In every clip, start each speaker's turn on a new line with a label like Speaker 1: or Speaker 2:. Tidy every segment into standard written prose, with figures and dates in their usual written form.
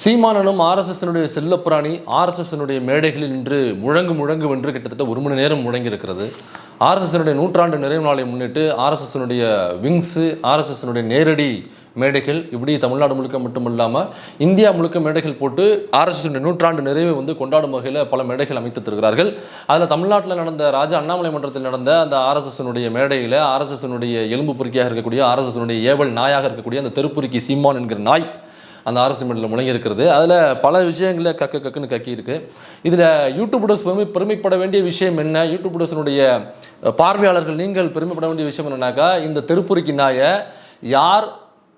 Speaker 1: சீமானனும் ஆர்எஸ்எஸ்னுடைய செல்லப்பிராணி ஆர்எஸ்எஸ்னுடைய மேடைகளில் இன்று முழங்கு வென்று கிட்டத்தட்ட 1 மணி நேரம் முழங்கி இருக்கிறது. ஆர்எஸ்எஸ்னுடைய நூற்றாண்டு நிறைவு நாளை முன்னிட்டு ஆர்எஸ்எஸ்னுடைய விங்ஸு, ஆர்எஸ்எஸ்னுடைய நேரடி மேடைகள் இப்படி தமிழ்நாடு முழுக்க மட்டும் இல்லாமல் இந்தியா முழுக்க மேடைகள் போட்டு ஆர்எஸ்எஸ்னுடைய நூற்றாண்டு நிறைவை கொண்டாடும் வகையில் பல மேடைகள் அமைத்து தருகிறார்கள். அதில் தமிழ்நாட்டில் நடந்த ராஜா அண்ணாமலை மன்றத்தில் நடந்த அந்த ஆர்எஸ்எஸ்னுடைய மேடையில் ஆர்எஸ்எஸ்னுடைய எலும்பு பொறுக்கியாக இருக்கக்கூடிய ஆர்எஸ்எஸ்னுடைய ஏவல் நாயாக இருக்கக்கூடிய அந்த தெருப்புருக்கி சீமான் என்கிற நாய் அந்த ஆர்எஸ் மீடியில் முழங்கி இருக்கிறது. அதில் பல விஷயங்களில் கக்குன்னு கக்கி இருக்குது. இதில் யூடியூபர்ஸ் பெருமைப்பட வேண்டிய விஷயம் என்ன, யூடியூபர்ஸினுடைய பார்வையாளர்கள் நீங்கள் பெருமைப்பட வேண்டிய விஷயம் என்னன்னாக்கா, இந்த தெருப்புருக்கி நாயை யார்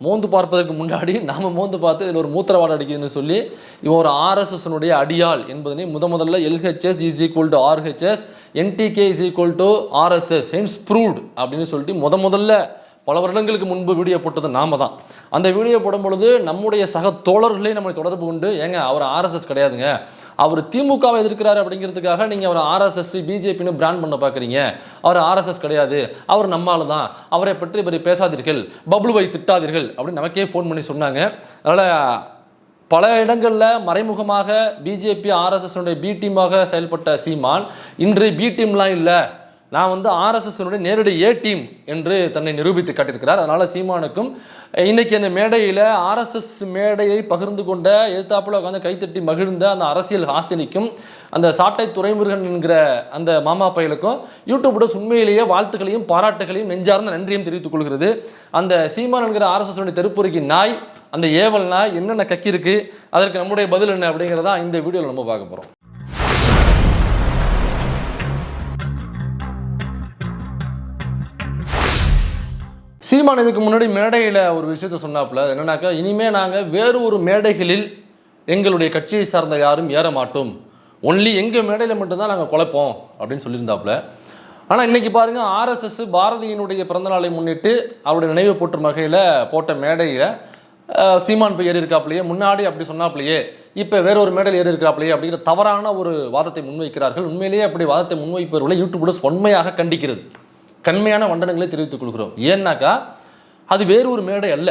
Speaker 1: மோந்து பார்ப்பதற்கு முன்னாடி நாம் மோந்து பார்த்து இதில் ஒரு மூத்திரவாடை அடிக்குதுன்னு சொல்லி இவன் ஒரு ஆர்எஸ்எஸ்னுடைய அடியாள் என்பதனை முதல்ல LHS is equal to RHS, NTK is equal to RSS, hence proved அப்படின்னு சொல்லிட்டு முதல்ல பல வருடங்களுக்கு முன்பு வீடியோ போட்டது நாம தான். அந்த வீடியோ போடும் பொழுது நம்முடைய சக தோழர்களே நம்மை தொடர்பு கொண்டு, ஏங்க அவர் ஆர்எஸ்எஸ் கிடையாதுங்க, அவர் திமுகவை எதிர்க்கிறாரு அப்படிங்கிறதுக்காக நீங்கள் அவர் ஆர்எஸ்எஸ் பிஜேபின்னு பிராண்ட் பண்ண பார்க்குறீங்க, அவர் ஆர்எஸ்எஸ் கிடையாது, அவர் நம்மால் தான், அவரை பற்றி பேசாதீர்கள், பப்ளுவை திட்டாதீர்கள் அப்படின்னு நமக்கே ஃபோன் பண்ணி சொன்னாங்க. அதனால் பல இடங்களில் மறைமுகமாக பிஜேபி ஆர்எஸ்எஸ்னுடைய பி டீமாக செயல்பட்ட சீமான் இன்று பி டீம்லாம் இல்லை, நான் ஆர்எஸ்எஸ்னுடைய நேரடி ஏ டீம் என்று தன்னை நிரூபித்து காட்டியிருக்கிறார். அதனால் சீமானுக்கும் இன்றைக்கி அந்த மேடையில் ஆர்எஸ்எஸ் மேடையை பகிர்ந்து கொண்ட எதிர்த்தாப்பில் உட்காந்து கைத்தட்டி மகிழ்ந்த அந்த அரசியல் ஹாசினிக்கும் அந்த சாட்டை துரைமுருகன் என்கிற அந்த மாமா பையலுக்கும் யூடியூபர்ஸ் உண்மையிலேயே வாழ்த்துக்களையும் பாராட்டுகளையும் நெஞ்சார்ந்த நன்றியும் தெரிவித்துக் கொள்கிறது. அந்த சீமான் என்கிற ஆர்எஸ்எஸ்னுடைய தெருப்புருக்கி நாய், அந்த ஏவல் நாய் என்னென்ன கக்கி இருக்குது, அதற்கு நம்முடைய பதில் என்ன அப்படிங்கிறதா இந்த வீடியோவில் நம்ம பார்க்க போகிறோம். சீமான் இதுக்கு முன்னாடி மேடையில் ஒரு விஷயத்த சொன்னாப்புல, என்னன்னாக்கா, இனிமேல் நாங்கள் வேறு ஒரு மேடைகளில் எங்களுடைய கட்சியை சார்ந்த யாரும் ஏற மாட்டோம், ஒன்லி எங்கள் மேடையில் மட்டும்தான் நாங்கள் குலைப்போம் அப்படின்னு சொல்லியிருந்தாப்புல. ஆனால் இன்றைக்கி பாருங்கள், ஆர்எஸ்எஸ் பாரதியினுடைய பிறந்தநாளை முன்னிட்டு அவருடைய நினைவு போற்றும் வகையில் போட்ட மேடையில் சீமான் போய் ஏறி இருக்காப்புலையே, முன்னாடி அப்படி சொன்னாப்புலையே, இப்போ வேற ஒரு மேடையில் ஏறி இருக்காப்புலையே அப்படிங்கிற தவறான ஒரு வாதத்தை முன்வைக்கிறார்கள். உண்மையிலேயே அப்படி வாதத்தை முன்வைப்பவர்களை யூடியூபர்ஸ் வன்மையாக கண்டிக்கிறது, கண்மையான வண்டனங்களை தெரிவித்துக் கொள்கிறோம். ஏன்னாக்கா அது வேறு ஒரு மேடை அல்ல.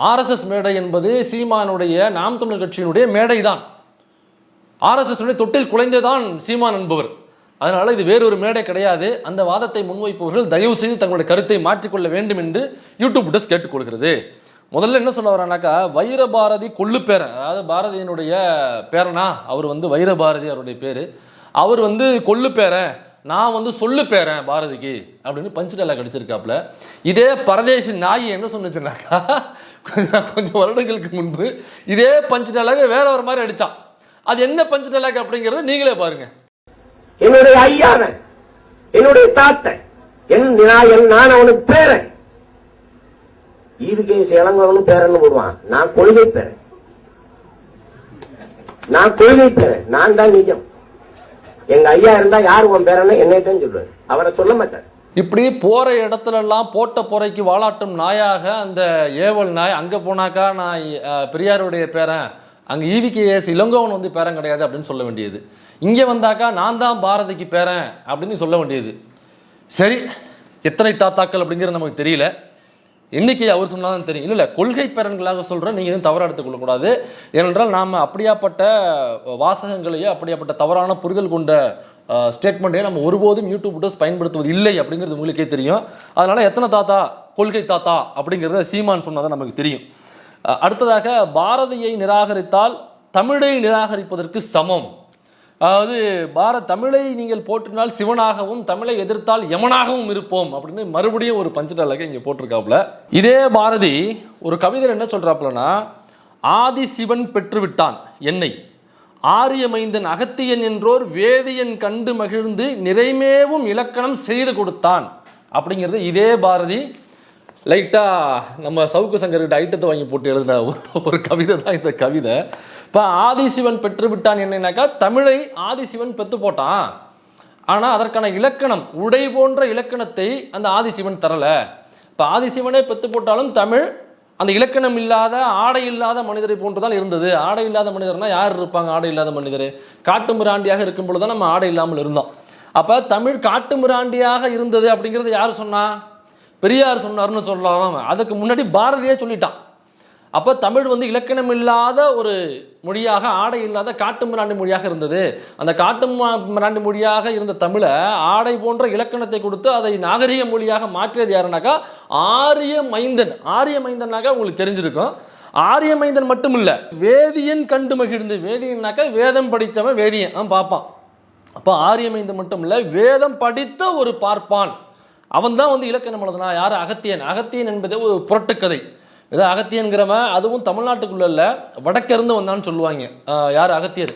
Speaker 1: ஆர்எஸ்எஸ் மேடை என்பது சீமானுடைய நாம் தமிழர் கட்சியினுடைய மேடை தான். ஆர்எஸ்எஸ்னுடைய தொட்டில் குலைந்ததான் சீமான் என்பவர். அதனால் இது வேறொரு மேடை கிடையாது. அந்த வாதத்தை முன்வைப்பவர்கள் தயவு செய்து தங்களுடைய கருத்தை மாற்றிக்கொள்ள வேண்டும் என்று யூடியூபர்ஸ் கேட்டுக்கொள்கிறது. முதல்ல என்ன சொல்ல வரானாக்கா, வைரபாரதி கொள்ளு பேரன், அதாவது பாரதியினுடைய பேரனா அவர் வைரபாரதி அவருடைய பேர், அவர் கொள்ளு பேரன், நான் சொல்லு பேரன் பாரதிக்கு அப்படின்னு பஞ்சு டைலாக் அடிச்சிருக்காப்புல. இதே பரதேசி நாய் என்ன சொன்னுச்சுனாக்கா, கொஞ்சம் வருடங்களுக்கு முன்பு இதே பஞ்சு டைலாக் வேற ஒரு மாதிரி அடிச்சான். அது என்ன பஞ்சு டைலாக் அப்படிங்கறத நீங்களே பாருங்க.
Speaker 2: என்னுடைய ஐயாவன், என்னுடைய தாத்தன், நான் அவனுக்கு பேரன், ஈவிகே இளங்கவனும் பேரன்னு போடுவான். நான் கொள்கை பேரன், நான் தான் நிஜம். எங்க ஐயா இருந்தா யாரு உன் பேரன்னு என்னைத்தான் சொல்றாரு, அவரை சொல்ல மாட்டார்.
Speaker 1: இப்படி போற இடத்துல எல்லாம் போட்ட பொறைக்கு வாலாட்டும் நாயாக அந்த ஏவல் நாய், அங்க போனாக்கா நான் பெரியாருடைய பேரன், அங்க EVKS இளங்கோவன் பேரன் கிடையாது அப்படின்னு சொல்ல வேண்டியது, இங்க வந்தாக்கா நான் தான் பாரதிக்கு பேரன் அப்படின்னு சொல்ல வேண்டியது. சரி, எத்தனை தாத்தாக்கள் அப்படிங்கிறது நமக்கு தெரியல, எண்ணிக்கை அவர் சொன்னாதான் தெரியும். இல்லை கொள்கை பேரன்களாக சொல்கிறேன், நீங்கள் எதுவும் தவறாக எடுத்துக்கொள்ளக்கூடாது. ஏனென்றால் நாம் அப்படியாப்பட்ட வாசகங்களையோ அப்படியாப்பட்ட தவறான புரிதல் கொண்ட ஸ்டேட்மெண்ட்டையோ நம்ம ஒருபோதும் யூடியூபர்ஸ் பயன்படுத்துவது இல்லை அப்படிங்கிறது உங்களுக்கே தெரியும். அதனால் எத்தனை தாத்தா கொள்கை தாத்தா அப்படிங்கிறத சீமான் சொன்னதை நமக்கு தெரியும். அடுத்ததாக, பாரதியை நிராகரித்தால் தமிழை நிராகரிப்பதற்கு சமம், அதாவது தமிழை நீங்கள் போற்றினால் சிவனாகவும் தமிழை எதிர்த்தால் யமனாகவும் இருப்போம் அப்படின்னு மறுபடியும் ஒரு பஞ்சு டைலாக் இங்கே போட்டிருக்காப்புல. இதே பாரதி ஒரு கவிதை என்ன சொல்றாப்புலன்னா, ஆதி சிவன் பெற்றுவிட்டான் என்னை, ஆரியமைந்தன் அகத்தியன் என்றோர் வேதியன் கண்டு மகிழ்ந்து நிறைமேவும் இலக்கணம் செய்து கொடுத்தான் அப்படிங்கிறது இதே பாரதி லைட்டாக நம்ம சவுக்கு சங்கர்கிட்ட ஐட்டத்தை வாங்கி போட்டு எழுதின ஒரு கவிதை தான் இந்த கவிதை. இப்போ ஆதிசிவன் பெற்று விட்டான் என்னன்னாக்கா, தமிழை ஆதிசிவன் பெற்று போட்டான், ஆனால் அதற்கான இலக்கணம் உடை போன்ற இலக்கணத்தை அந்த ஆதிசிவன் தரலை. இப்போ ஆதிசிவனே பெற்று போட்டாலும் தமிழ் அந்த இலக்கணம் இல்லாத ஆடை இல்லாத மனிதரை போன்று தான் இருந்தது. ஆடை இல்லாத மனிதர்னால் யார் இருப்பாங்க? ஆடை இல்லாத மனிதர் காட்டு மிராண்டியாக இருக்கும் பொழுது தான் நம்ம ஆடை இல்லாமல் இருந்தோம். அப்போ தமிழ் காட்டு மிராண்டியாக இருந்தது அப்படிங்கிறது யார் சொன்னா? பெரியார் சொன்னார்னு சொல்லலாம். அதுக்கு முன்னாடி பாரதியே சொல்லிட்டான். அப்போ தமிழ் வந்து இலக்கணம் இல்லாத ஒரு மொழியாக, ஆடை இல்லாத காட்டு மிராண்டி மொழியாக இருந்தது. அந்த காட்டு மிராண்டி மொழியாக இருந்த தமிழை ஆடை போன்ற இலக்கணத்தை கொடுத்து அதை நாகரிக மொழியாக மாற்றியது யாருனாக்கா ஆரிய மைந்தன். ஆரிய மைந்தன்னாக்கா உங்களுக்கு தெரிஞ்சிருக்கும். ஆரிய மைந்தன் மட்டும் இல்லை, வேதியன் கண்டு மகிழ்ந்து. வேதியன்னாக்கா வேதம் படித்தவன் வேதியன் பார்ப்பான். அப்போ ஆரிய மைந்தன் மட்டும் இல்லை, வேதம் படித்த ஒரு பார்ப்பான். அவன் தான் வந்து இலக்கணம் எழுதுனா. யார்? அகத்தியன். அகத்தியன் என்பது ஒரு புரட்டுக்கதை. இது அகத்தியன்கிறவன் அதுவும் தமிழ்நாட்டுக்குள்ள இல்லை, வடக்கிருந்து வந்தான்னு சொல்லுவாங்க. யார்? அகத்தியர்.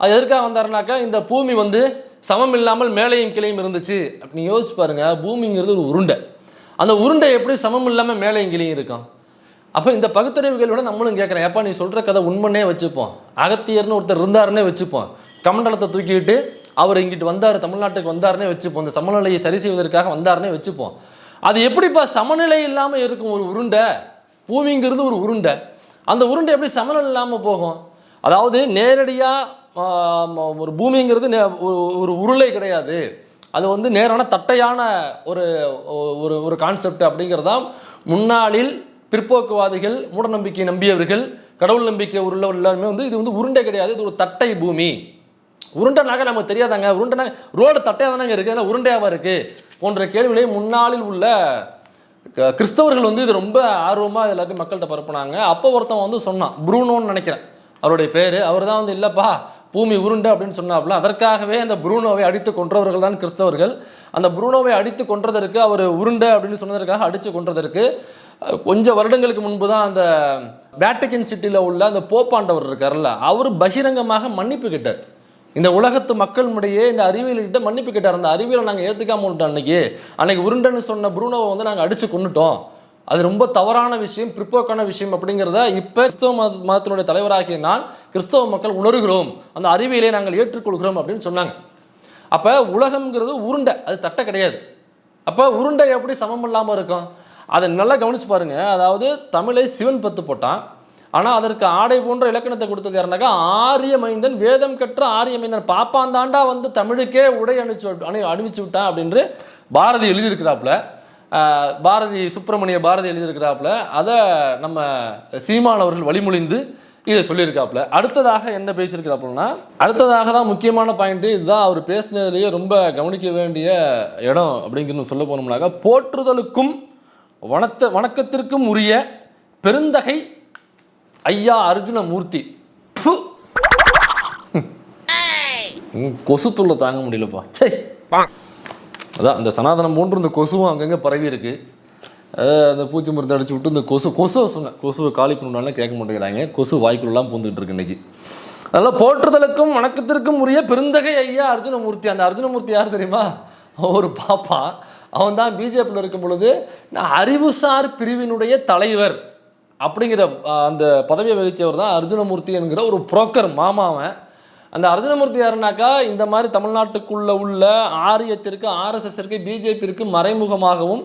Speaker 1: அது எதற்காக வந்தாருனாக்கா, இந்த பூமி வந்து சமம் இல்லாமல் மேலையும் கிளையும் இருந்துச்சு அப்படின்னு யோசிச்சு பாருங்க. பூமிங்கிறது ஒரு உருண்டை. அந்த உருண்டை எப்படி சமம் இல்லாமல் மேலையும் கிளையும் இருக்கும்? அப்போ இந்த பகுத்தறிவுகளோட நம்மளும் கேட்குறேன், எப்பா நீ சொல்கிற கதை உண்மைன்னே வச்சுப்போம், அகத்தியர்னு ஒருத்தர் இருந்தாருன்னே வச்சுப்போம், கமண்டலத்தை தூக்கிட்டு அவர் இங்கிட்டு வந்தார், தமிழ்நாட்டுக்கு வந்தாருன்னே வச்சுப்போம், இந்த சமநிலையை சரி செய்வதற்காக வந்தாருன்னே வச்சுப்போம். அது எப்படிப்பா சமநிலை இல்லாமல் இருக்கும் ஒரு உருண்டை? பூமிங்கிறது ஒரு உருண்டை. அந்த உருண்டை எப்படி சமநிலை இல்லாமல் போகும்? அதாவது நேரடியாக ஒரு பூமிங்கிறது ஒரு உருளை கிடையாது, அது வந்து நேரான தட்டையான ஒரு ஒரு கான்செப்ட் அப்படிங்கிறதான் முன்னாளில் பிற்போக்குவாதிகள், மூடநம்பிக்கை நம்பியவர்கள், கடவுள் நம்பிக்கை உள்ளவர் எல்லாருமே வந்து இது வந்து உருண்டை கிடையாது, இது ஒரு தட்டை பூமி. உருண்டைனாக நமக்கு தெரியாதாங்க, உருண்டைனா ரோடு தட்டையாக தானே இருக்குது, ஏன்னா உருண்டையாவாக இருக்குது போன்ற கேள்விகளை முன்னாளில் உள்ள கிறிஸ்தவர்கள் வந்து இது ரொம்ப ஆர்வமாக எல்லாத்தையும் மக்கள்கிட்ட பரப்புனாங்க. அப்போ ஒருத்தன் வந்து சொன்னான், ப்ரூனோன்னு நினைக்கிறேன் அவருடைய பேர். அவர் தான் வந்து இல்லைப்பா பூமி உருண்டை அப்படின்னு சொன்னாப்புல. அதற்காகவே அந்த ப்ரூனோவை அடித்து கொன்றவர்கள் தான் கிறிஸ்தவர்கள். அந்த ப்ரூனோவை அடித்து கொன்றதற்கு, அவர் உருண்டை அப்படின்னு சொன்னதற்காக அடித்து கொன்றதற்கு கொஞ்சம் வருடங்களுக்கு முன்பு தான் அந்த வேட்டிகன் சிட்டியில் உள்ள அந்த போப்பாண்டவர் இருக்கார்ல, அவர் பகிரங்கமாக மன்னிப்பு கேட்டார். இந்த உலகத்து மக்கள் முறையே இந்த அறிவியல்கிட்ட மன்னிப்பு கேட்டார். அந்த அறிவியலை நாங்கள் ஏற்றுக்காம விட்டோம். அன்னைக்கு உருண்டைன்னு சொன்ன ப்ரூனோவை வந்து நாங்கள் அடித்து கொண்டுட்டோம், அது ரொம்ப தவறான விஷயம், பிற்போக்கான விஷயம் அப்படிங்கிறத இப்போ கிறிஸ்தவ மதத்தினுடைய தலைவராகிய நான், கிறிஸ்தவ மக்கள் உணர்கிறோம், அந்த அறிவியலை நாங்கள் ஏற்றுக்கொள்கிறோம் அப்படின்னு சொன்னாங்க. அப்போ உலகம்ங்கிறது உருண்டை, அது தட்டை கிடையாது. அப்போ உருண்டை எப்படி சமம் இல்லாமல் இருக்கும்? அதை நல்லா கவனித்து பாருங்கள். அதாவது தமிழை சிவன் பத்து போட்டான், ஆனால் அதற்கு ஆடை போன்ற இலக்கணத்தை கொடுத்தது யாருனாக்கா ஆரிய மைந்தன், வேதம் கற்ற ஆரிய மைந்தன். பாப்பான் தாண்டா வந்து தமிழுக்கே உடை அணிவிச்சு விட்டான் அப்படின்னு பாரதி எழுதியிருக்கிறாப்புல. பாரதி, சுப்பிரமணிய பாரதி எழுதியிருக்கிறாப்புல. அதை நம்ம சீமான் அவர்கள் வழிமொழிந்து இதை சொல்லியிருக்காப்புல. அடுத்ததாக என்ன பேசியிருக்கிறாப்புலன்னா, அடுத்ததாக தான் முக்கியமான பாயிண்ட்டு இதுதான். அவர் பேசினதுலேயே ரொம்ப கவனிக்க வேண்டிய இடம் அப்படிங்கிறது சொல்ல போனோம்னாக்கா, போற்றுதலுக்கும் வணக்கத்திற்கும் உரிய பெருந்தகை ஐயா அர்ஜுனமூர்த்தி. கொசு தொல்லை தாங்க முடியலப்பா. சரி, அதான் இந்த சனாதனம் போன்று இந்த கொசுவும் அங்கங்கே பரவி இருக்கு. அந்த பூச்சி மருந்து அடிச்சு விட்டு இந்த கொசுவை சொன்னேன், கொசுவை காலி பண்ணாலும் கேட்க மாட்டேங்கிறாங்க, கொசு வாய்க்குள்ளெல்லாம் பூந்துக்கிட்டு இருக்கு இன்னைக்கு. அதனால் போற்றுதலுக்கும் வணக்கத்திற்கும் உரிய பெருந்தகை ஐயா அர்ஜுனமூர்த்தி. அந்த அர்ஜுனமூர்த்தி யார் தெரியுமா? ஒரு பாப்பா. அவன் தான் பிஜேபியில் இருக்கும் பொழுது அறிவுசார் பிரிவினுடைய தலைவர் அப்படிங்கிற அந்த பதவியை வகித்தவர் தான் அர்ஜுனமூர்த்தி என்கிற ஒரு புரோக்கர் மாமாவன். அந்த அர்ஜுனமூர்த்தி யாருனாக்கா, இந்த மாதிரி தமிழ்நாட்டுக்குள்ளே உள்ள ஆரியத்திற்கு, ஆர்எஸ்எஸ்ஸிற்கு, பிஜேபிற்கு மறைமுகமாகவும்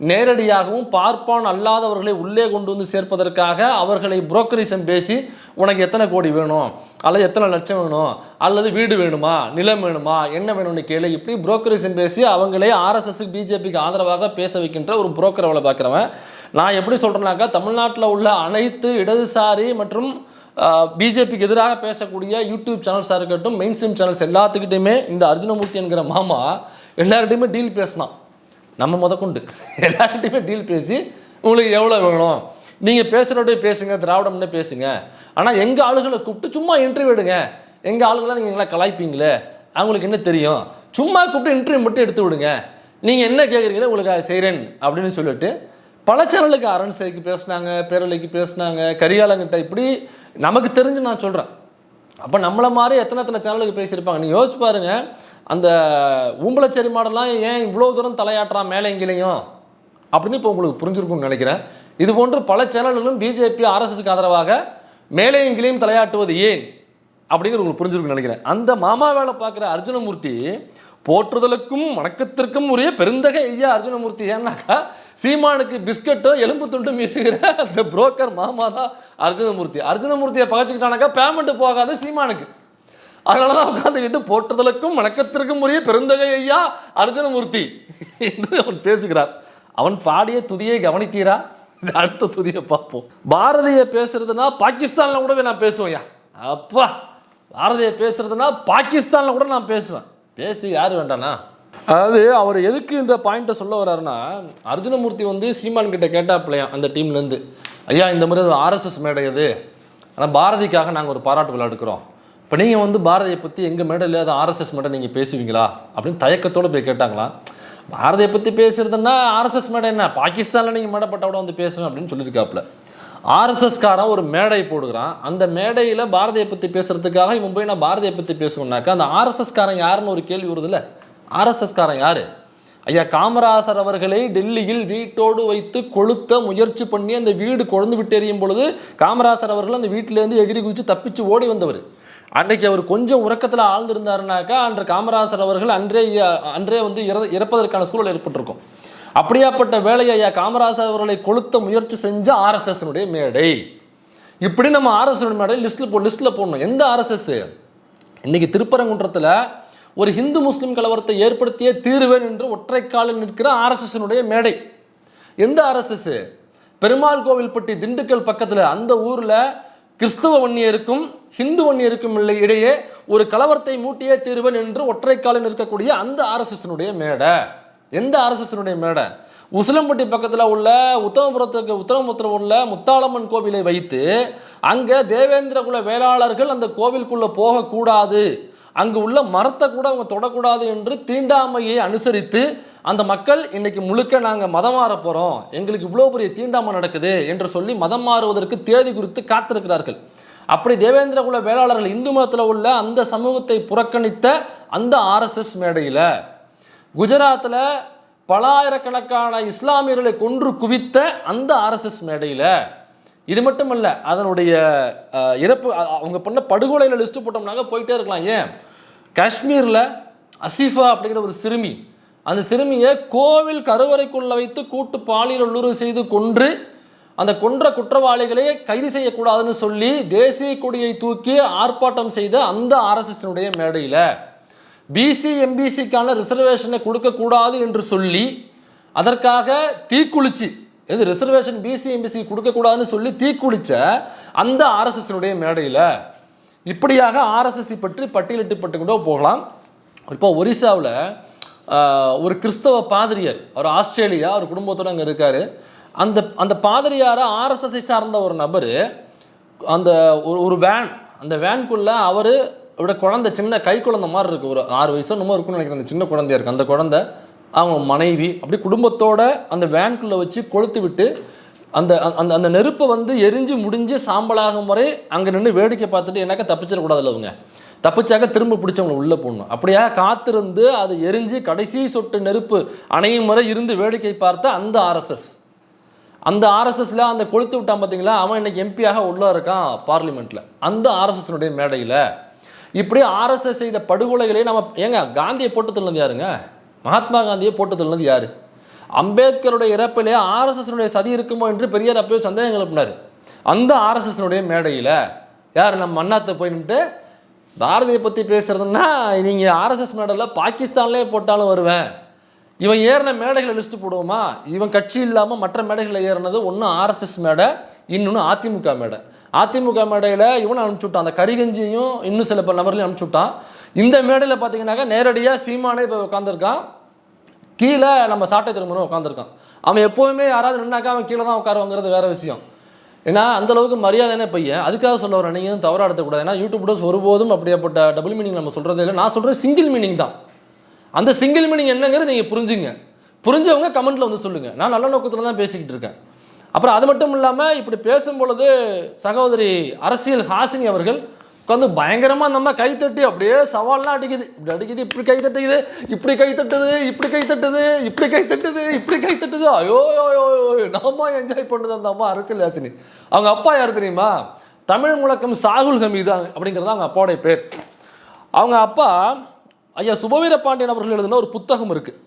Speaker 1: நேரடியாகவும் பார்ப்பான் அல்லாதவர்களை உள்ளே கொண்டு வந்து சேர்ப்பதற்காக அவர்களை புரோக்கரிசம் பேசி, உனக்கு எத்தனை கோடி வேணும், அல்லது எத்தனை லட்சம் வேணும், அல்லது வீடு வேணுமா, நிலம் வேணுமா, என்ன வேணும்னு கேளு, இப்படி புரோக்கரிசம் பேசி அவங்களே ஆர்எஸ்எஸ்க்கு, பிஜேபிக்கு ஆதரவாக பேச வைக்கின்ற ஒரு புரோக்கர் வேலை பார்க்குறவன். நான் எப்படி சொல்கிறேன்னாக்கா, தமிழ்நாட்டில் உள்ள அனைத்து இடதுசாரி மற்றும் பிஜேபிக்கு எதிராக பேசக்கூடிய யூடியூப் சேனல்ஸாக இருக்கட்டும், மெயின் ஸ்ட்ரீம் சேனல்ஸ் எல்லாத்துக்கிட்டையுமே இந்த அர்ஜுனமூர்த்தி என்கிற மாமா எல்லார்கிட்டையுமே டீல் பேசினான். நம்ம முதற்கொண்டு எல்லார்கிட்டையுமே டீல் பேசி, உங்களுக்கு எவ்வளோ வேணும், நீங்கள் பேசுகிறோடே பேசுங்க, திராவிடம்னே பேசுங்க, ஆனால் எங்கள் ஆளுகளை கூப்பிட்டு சும்மா இன்டர்வியூ எடுங்க, எங்கள் ஆளுகளை நீங்கள் எங்களை கலாய்ப்பீங்களே, அவங்களுக்கு என்ன தெரியும், சும்மா கூப்பிட்டு இன்டர்வியூ மட்டும் எடுத்து விடுங்க, நீங்கள் என்ன கேட்குறீங்களோ உங்களுக்கு செய்கிறேன் அப்படின்னு சொல்லிட்டு பல சேனலுக்கு அரண்சைக்கு பேசினாங்க, பேரலைக்கு பேசினாங்க, கரிகாலங்கிட்ட, இப்படி நமக்கு தெரிஞ்சு நான் சொல்கிறேன். அப்போ நம்மளை மாதிரி எத்தனை சேனலுக்கு பேசியிருப்பாங்க. நீங்கள் யோசிச்சு பாருங்கள், அந்த ஊம்பலச்சேரி மாடெல்லாம் ஏன் இவ்வளோ தூரம் தலையாட்டுறான் மேலே எங்கேயும் அப்படின்னு இப்போ உங்களுக்கு புரிஞ்சிருக்கும்னு நினைக்கிறேன். இது போன்று பல சேனல்களும் பிஜேபி, ஆர்எஸ்எஸ்க்கு ஆதரவாக மேலே எங்கேயும் தலையாட்டுவது ஏன் அப்படிங்கிற உங்களுக்கு புரிஞ்சிருக்குன்னு நினைக்கிறேன். அந்த மாமா வேலை பார்க்குற அர்ஜுனமூர்த்தி போற்றுதலுக்கும் வணக்கத்திற்கும் உரிய பெருந்தகை ஐயா அர்ஜுனமூர்த்தி. ஏன்னாக்கா, சீமானுக்கு பிஸ்கட்டும் எலும்பு துண்டும் வீசுகிற அந்த புரோக்கர் மாமா தான் அர்ஜுனமூர்த்தி. அர்ஜுனமூர்த்தியை பகச்சிக்கிட்டானாக்கா பேமெண்ட் போகாது சீமானுக்கு. அதனால தான் உட்காந்துக்கிட்டு போற்றுதலுக்கும் வணக்கத்திற்கும் உரிய பெருந்தகை ஐயா அர்ஜுனமூர்த்தி என்று அவன் பேசுகிறார். அவன் பாடிய துதியை கவனித்தீரா? அடுத்த துதியை பார்ப்போம். பாரதியை பேசுறதுன்னா பாகிஸ்தானில் கூட நான் பேசுவேன். அப்பா, பாரதியை பேசுறதுன்னா பாகிஸ்தானில் கூட நான் பேசுவேன். பேசி யார் வேண்டாண்ணா? அதாவது அவர் எதுக்கு இந்த பாயிண்ட்டை சொல்ல வர்றாருன்னா, அர்ஜுனமூர்த்தி வந்து சீமான் கிட்ட கேட்டாப்பிள்ளையா அந்த டீம்லேருந்து, ஐயா இந்த மாதிரி ஆர்எஸ்எஸ் மேடை அது, ஆனால் பாரதிக்காக நாங்கள் ஒரு பாராட்டு விழா எடுக்கிறோம், இப்போ நீங்கள் வந்து பாரதியை பற்றி எங்கள் மேடையில் அது ஆர்எஸ்எஸ் மேடை நீங்கள் பேசுவீங்களா அப்படின்னு தயக்கத்தோடு போய் கேட்டாங்களா. பாரதியை பற்றி பேசுறதுன்னா ஆர்எஸ்எஸ் மேடை என்ன, பாகிஸ்தானில் நீங்கள் மேடைப்பட்ட கூட வந்து பேசுவேன் அப்படின்னு சொல்லியிருக்காப்புல. ஆர்எஸ்எஸ்காரன் ஒரு மேடை போடுகிறான், அந்த மேடையில் பாரதியை பற்றி பேசுகிறதுக்காக இவன் போய் நான் பாரதியை பற்றி பேசுவேன்னாக்கா அந்த ஆர்எஸ்எஸ்காரன் யாருன்னு ஒரு கேள்வி வருதுல்ல. ஆர்எஸ்எஸ்காரன் யார்? ஐயா காமராசர் அவர்களை டெல்லியில் வீட்டோடு வைத்து கொளுத்த முயற்சி பண்ணி அந்த வீடு கொழுந்து விட்டு எறியும் பொழுது காமராசர் அவர்கள் அந்த வீட்டிலேருந்து எகிரி குதித்து தப்பிச்சு ஓடி வந்தவர். அன்றைக்கு அவர் கொஞ்சம் உறக்கத்தில் ஆழ்ந்திருந்தாருனாக்கா அன்று காமராசர் அவர்கள் அன்றே வந்து இறப்பதற்கான சூழல் ஏற்பட்டிருக்கும். அப்படியாப்பட்ட வேலையை ஐயா காமராசர் அவர்களை கொளுத்த முயற்சி செஞ்ச ஆர்எஸ்எஸ்னுடைய மேடை. இப்படி நம்ம ஆர்எஸ்எஸ் மேடை லிஸ்ட்டில் போடணும். எந்த ஆர்எஸ்எஸ்? இன்னைக்கு திருப்பரங்குன்றத்தில் ஒரு ஹிந்து முஸ்லீம் கலவரத்தை ஏற்படுத்திய தீர்வேன் என்று ஒற்றைக்காலில் நிற்கிற ஆர்எஸ்எஸ்னுடைய மேடை. எந்த ஆர்எஸ்எஸ்? பெருமாள் கோவில்பட்டி திண்டுக்கல் பக்கத்தில் அந்த ஊரில் கிறிஸ்தவ வன்னியருக்கும் ஹிந்து வன்னியருக்கும் இடையே ஒரு கலவரத்தை மூட்டியே தீர்வேன் என்று ஒற்றைக்காலில் நிற்கக்கூடிய அந்த ஆர்எஸ்எஸ்னுடைய மேடை. எந்த ஆர்எஸ்எஸ்னுடைய மேடை? உசிலம்பட்டி பக்கத்தில் உள்ள உத்தமபுரத்தில் உள்ள முத்தாளம்மன் கோவிலை வைத்து அங்கே தேவேந்திர குல வேளாளர்கள் அந்த கோவிலுக்குள்ளே போகக்கூடாது, அங்கு உள்ள மரத்தை கூட அவங்க தொடக்கூடாது என்று தீண்டாமையை அனுசரித்து அந்த மக்கள் இன்னைக்கு முழுக்க நாங்கள் மதம் மாற போகிறோம், எங்களுக்கு இவ்வளோ பெரிய தீண்டாமை நடக்குது என்று சொல்லி மதம் மாறுவதற்கு தேதி குறித்து காத்திருக்கிறார்கள். அப்படி தேவேந்திர குல வேளாளர்கள் இந்து மதத்தில் உள்ள அந்த சமூகத்தை புறக்கணித்த அந்த ஆர்எஸ்எஸ் மேடையில் குஜராத்தில் பலாயிரக்கணக்கான இஸ்லாமியர்களை கொன்று குவித்த அந்த ஆர்எஸ்எஸ் மேடையில் இது மட்டும் இல்லை, அதனுடைய இறப்பு அவங்க பண்ண படுகொலையில் லிஸ்ட்டு போட்டோம்னாங்க போயிட்டே இருக்கலாம். ஏன் காஷ்மீரில் அசீஃபா அப்படிங்கிற ஒரு சிறுமி, அந்த சிறுமியை கோவில் கருவறைக்குள்ள வைத்து கூட்டு பாலியல் வல்லுறவு செய்து கொன்று அந்த கொன்ற குற்றவாளிகளை கைது செய்யக்கூடாதுன்னு சொல்லி தேசிய கொடியை தூக்கி ஆர்ப்பாட்டம் செய்த அந்த ஆர்எஸ்எஸ்னுடைய மேடையில் பிசி எம்பிசிக்கான ரிசர்வேஷனை கொடுக்கக்கூடாது என்று சொல்லி அதற்காக தீக்குளிச்சு, எது ரிசர்வேஷன் பிசி எம்பிசி கொடுக்கக்கூடாதுன்னு சொல்லி தீக்குளிச்ச அந்த ஆர்எஸ்எஸ்னுடைய மேடையில் இப்படியாக ஆர்எஸ்எஸ் பற்றி பட்டியலிட்டு கொண்டே போகலாம். இப்போ ஒரிசாவில் ஒரு கிறிஸ்தவ பாதிரியார், அவர் ஆஸ்திரேலியா, அவர் குடும்பத்தோடு அங்கே இருக்கார். அந்த பாதிரியாரை ஆர்எஸ்எஸ்ஐ சார்ந்த ஒரு நபர் அந்த ஒரு வேன், அந்த வேனுக்குள்ளே அவர் விட குழந்தை, சின்ன கை குழந்தை மாதிரி இருக்குது, ஒரு 6 வயசோ என்னமோ இருக்குன்னு நினைக்கிறேன், அந்த சின்ன குழந்தையா இருக்குது. அந்த குழந்தை, அவங்க மனைவி அப்படி குடும்பத்தோடு அந்த வேனுக்குள்ளே வச்சு கொளுத்து விட்டு அந்த அந்த அந்த நெருப்பை வந்து எரிஞ்சு முடிஞ்சு சாம்பலாகும் வரை அங்கே நின்று வேடிக்கை பார்த்துட்டு என்னக்கா தப்பிச்சிடக்கூடாதுல்ல, அவங்க தப்பிச்சாக்க திரும்ப பிடிச்சவங்களை உள்ளே போடணும். அப்படியா காத்திருந்து அது எரிஞ்சு கடைசி சொட்டு நெருப்பு அணையும் வரை இருந்து வேடிக்கை பார்த்த அந்த ஆர்எஸ்எஸ், அந்த ஆர்எஸ்எஸ்ல அந்த கொளுத்து விட்டான் பார்த்தீங்களா, அவன் இன்னைக்கு எம்பியாக உள்ளே இருக்கான் பார்லிமெண்ட்டில். அந்த ஆர்எஸ்எஸ்னுடைய மேடையில் இப்படி ஆர்எஸ்எஸ் செய்த படுகொலைகளை நம்ம ஏங்க காந்தியை போட்டு தள்ளது யாருங்க? மகாத்மா காந்தியை போட்டு தள்ளது யார்? அம்பேத்கருடைய இறப்பிலே ஆர்எஸ்எஸ்னுடைய சதி இருக்குமோ என்று பெரியார் அப்பவே சந்தேகம் எழுப்பினார். அந்த ஆர்எஸ்எஸ்னுடைய மேடையில் யார் நம்ம அண்ணாத்தை போய் நின்று பாரதியை பற்றி பேசுகிறதுன்னா நீங்கள் ஆர்எஸ்எஸ் மேடையில் பாகிஸ்தான்லேயே போட்டாலும் வருவேன். இவன் ஏறின மேடைகளை லிஸ்ட்டு போடுவோமா? இவன் கட்சி இல்லாமல் மற்ற மேடைகளில் ஏறினது ஒன்று ஆர்எஸ்எஸ் மேடை, இன்னொன்று அதிமுக மேடை. அதிமுக மேடையில் இவனை அனுப்பிச்சுட்டான், அந்த கரிகஞ்சியையும் இன்னும் சில நபர்களையும் அனுப்பிச்சுட்டான். இந்த மேடையில் பார்த்தீங்கன்னாக்கா நேரடியாக சீமானே இப்போ உட்காந்துருக்கான், கீழே நம்ம சாட்டை திரும்பணும் உட்காந்துருக்கான். அவன் எப்போவுமே யாராவது நின்னாக்கா அவன் கீழே தான் உட்காருவாங்கிறது வேறு விஷயம். ஏன்னா அந்தளவுக்கு மரியாதையான பையன். அதுக்காக சொல்ல வரேன், நீங்கள் தவறாக எடுத்துக்கூடாது. ஏன்னா யூடியூபர்ஸ் ஒருபோதும் அப்படியேப்பட்ட டபுள் மீனிங் நம்ம சொல்கிறதே இல்லை. நான் சொல்கிறேன் சிங்கிள் மீனிங் தான். அந்த சிங்கிள் மீனிங் என்னங்கிறது நீங்கள் புரிஞ்சுங்க. புரிஞ்சவங்க கமெண்ட்டில் வந்து சொல்லுங்கள். நான் நல்ல நோக்கத்தில் தான் பேசிக்கிட்டு இருக்கேன். அப்புறம் அது மட்டும் இல்லாமல் இப்படி பேசும்பொழுது சகோதரி அரசியல் ஹாசினி அவர்கள் உட்காந்து பயங்கரமாக நம்ம கைத்தட்டி அப்படியே சவால்லாம் அடிக்குது. இப்படி அடிக்குது, இப்படி கை தட்டுக்குது, இப்படி கை தட்டுது, இப்படி கை தட்டுது, இப்படி கை தட்டுது, இப்படி கை தட்டுது. ஐயோ நாம என்ஜாய் பண்ணுது அந்த அம்மா அரசியல் ஹாசினி. அவங்க அப்பா யார் தெரியுமா? தமிழ் முழக்கம் சாகுல் ஹமீது அப்படிங்கிறது அவங்க அப்பாவுடைய பேர். அவங்க அப்பா ஐயா சுபவீர பாண்டியன் அவர்கள் எழுதின ஒரு புத்தகம் இருக்குது.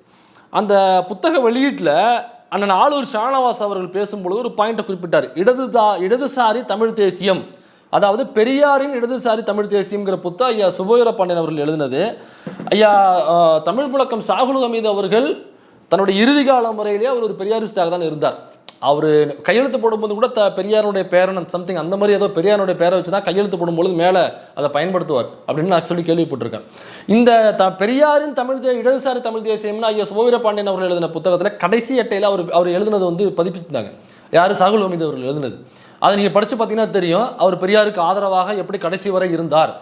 Speaker 1: அந்த புத்தக வெளியீட்டில் அண்ணன் ஆளூர் ஷானவாஸ் அவர்கள் பேசும்பொழுது ஒரு பாயிண்ட்டை குறிப்பிட்டார். இடதுசாரி தமிழ் தேசியம், அதாவது பெரியாரின் இடதுசாரி தமிழ் தேசியம்ங்கிற புத்தகம் ஐயா சுபவீர பாண்டியன் அவர்கள் எழுதினது. ஐயா தமிழ் புழக்கம் சாகுல் ஹமீது அவர்கள் தன்னுடைய இறுதி கால முறையிலேயே அவர் ஒரு பெரியாரிஸ்டாக தான் இருந்தார். அவர் கையெழுத்து போடும்போது கூட பெரியாருடைய பேரன் சம்திங் அந்த மாதிரி ஏதோ பெரியாருடைய பேரை வச்சு தான் கையெழுத்து போடும்பொழுது மேலே அதை பயன்படுத்துவார் அப்படின்னு நான் ஆக்சுவலி கேள்விப்பட்டிருக்கேன். இந்த பெரியாரின் இடதுசாரி தமிழ் தேசியம்னு ஐயா சுபவீரபாண்டியன் அவர்கள் எழுதின புத்தகத்தில் கடைசி அட்டையில் அவர் எழுதுனது வந்து பதிப்பிச்சிருந்தாங்க. யார்? சாகுல் ஹமீது அவர்கள் எழுதுனது. அதை நீங்கள் படித்து பார்த்தீங்கன்னா தெரியும், அவர் பெரியாருக்கு ஆதரவாக எப்படி கடைசி வரை இருந்தார்.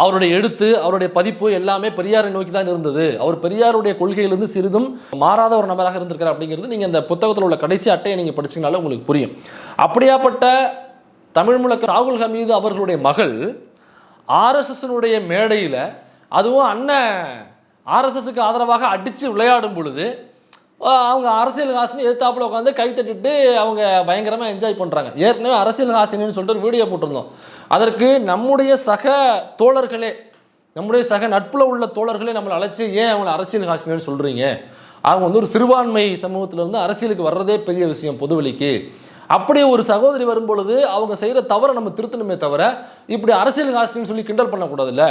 Speaker 1: அவருடைய எழுத்து, அவருடைய பதிப்பு எல்லாமே பெரியாரை நோக்கி தான் இருந்தது. அவர் பெரியாருடைய கொள்கையிலிருந்து சிறிதும் மாறாத ஒரு நபராக இருந்திருக்கார் அப்படிங்கிறது நீங்கள் அந்த புத்தகத்தில் உள்ள கடைசி அட்டையை நீங்கள் படிச்சிங்கனாலும் உங்களுக்கு புரியும். அப்படியாப்பட்ட தமிழ் முழக்க சாகுல் ஹமீது அவர்களுடைய மகள் ஆர்எஸ்எஸ்னுடைய மேடையில், அதுவும் அண்ணன் ஆர்எஸ்எஸ்க்கு ஆதரவாக அடித்து விளையாடும் பொழுது அவங்க அரசியல் ஹாசினி எதிர்த்தாப்பில் உட்காந்து கை தட்டிட்டு அவங்க பயங்கரமாக என்ஜாய் பண்ணுறாங்க. ஏற்கனவே அரசியல் ஹாசினின்னு சொல்லிட்டு ஒரு வீடியோ போட்டிருந்தோம். அதற்கு நம்முடைய சக தோழர்களே, நம்முடைய சக நட்பில் உள்ள தோழர்களே நம்மளை அழைச்சி ஏன் அவங்களை அரசியல் ஹாசினின்னு சொல்கிறீங்க? அவங்க வந்து ஒரு சிறுபான்மை சமூகத்திலேருந்து அரசியலுக்கு வர்றதே பெரிய விஷயம் பொதுவெளிக்கு. அப்படி ஒரு சகோதரி வரும்பொழுது அவங்க செய்கிற தவறை நம்ம திருத்தணுமே தவிர இப்படி அரசியல் ஹாசினின்னு சொல்லி கிண்டல் பண்ணக்கூடாதுல்ல.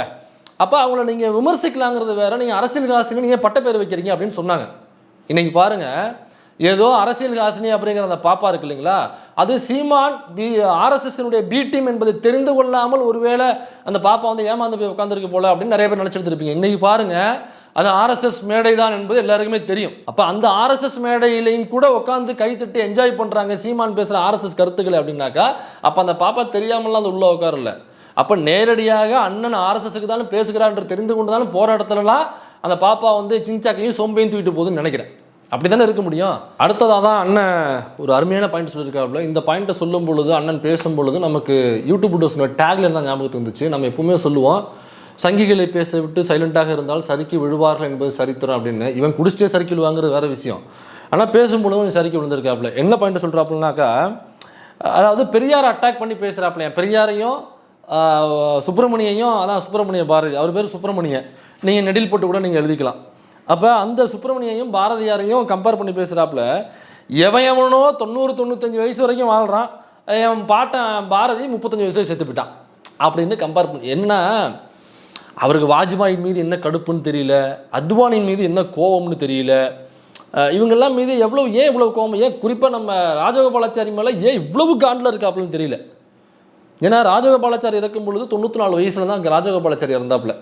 Speaker 1: அப்போ அவங்கள நீங்கள் விமர்சிக்கலாங்கிறது வேற, நீங்கள் அரசியல் ஹாசினி நீங்கள் பட்ட பேர் வைக்கிறீங்க அப்படின்னு சொன்னாங்க. இன்றைக்கி பாருங்கள், ஏதோ அரசியல் ஹாசினி அப்படிங்கிற அந்த பாப்பா இருக்கு இல்லைங்களா, அது சீமான் ஆர்எஸ்எஸ்னுடைய பி டீம் என்பதை தெரிந்து கொள்ளாமல் ஒருவேளை அந்த பாப்பா வந்து ஏமாந்து போய் உட்காந்துருக்கு போல அப்படின்னு நிறைய பேர் நினச்சிருந்துருப்பீங்க. இன்றைக்கி பாருங்கள், அது ஆர்எஸ்எஸ் மேடை தான் என்பது எல்லாருக்குமே தெரியும். அப்போ அந்த ஆர்எஸ்எஸ் மேடையிலையும் கூட உட்காந்து கைத்தட்டி என்ஜாய் பண்ணுறாங்க சீமான் பேசுகிற ஆர்எஸ்எஸ் கருத்துக்களை அப்படின்னாக்கா, அப்போ அந்த பாப்பா தெரியாமலாம் அந்த உள்ளே உட்காரல. அப்போ நேரடியாக அண்ணன் ஆர்எஸ்எஸ்க்கு தானே பேசுகிறான்னு தெரிந்து கொண்டு தானே போகிற இடத்துலலாம் அந்த பாப்பா வந்து சிங்சாக்கையும் சோம்பையும் தூக்கிட்டு போகுதுன்னு நினைக்கிறேன். அப்படி தானே இருக்க முடியும். அடுத்ததாக தான் அண்ணன் ஒரு அருமையான பாயிண்ட் சொல்லியிருக்காப்புல. இந்த பாயிண்ட்டை சொல்லும் பொழுது, அண்ணன் பேசும் பொழுது நமக்கு யூடியூப் வீடியோஸோட டேக்ல இருந்தால் ஞாபகத்துக்கு இருந்துச்சு. நம்ம எப்பவுமே சொல்லுவோம், சங்கிகளை பேச விட்டு சைலண்டாக இருந்தால் சறுக்கி விழுவார்கள் என்பது சரித்திரம் அப்படின்னு. இவன் குடிச்சிட்டே சறுக்கி விழுவாங்கிறது வேறு விஷயம். ஆனால் பேசும்பொழுதும் சறுக்கி விழுந்திருக்காப்புல. என்ன பாயிண்ட்டை சொல்கிறாப்புலனாக்கா, அதாவது பெரியாரை அட்டாக் பண்ணி பேசுகிறாப்புலையா, பெரியாரையும் சுப்பிரமணியையும், அதான் சுப்பிரமணிய பாரதி, அவர் பேர் சுப்பிரமணியன், நீங்கள் நெடில் போட்டு கூட நீங்கள் எழுதிக்கலாம். அப்போ அந்த சுப்பிரமணியையும் பாரதியாரையும் கம்பேர் பண்ணி பேசுகிறாப்புல. எவனோ 90-95 வயசு வரைக்கும் வாழ்கிறான், என் பாட்டன் பாரதி 35 வயசுல செத்து போயிட்டான் அப்படின்னு கம்பேர் பண்ணி. என்னன்னா, அவருக்கு வாஜ்பாய் மீது என்ன கடுப்புன்னு தெரியல, அத்வானியின் மீது என்ன கோபம்னு தெரியல, இவங்கெல்லாம் மீது ஏன் இவ்வளோ கோபம், ஏன் குறிப்பாக நம்ம ராஜகோபாலாச்சாரி மேலே ஏன் இவ்வளவு காண்டில் இருக்காப்புலன்னு தெரியல. ஏன்னா ராஜகோபாலாச்சாரி இறக்கும் பொழுது 94 வயசில் தான் அங்கே ராஜகோபாலாச்சாரி இறந்தாப்புல.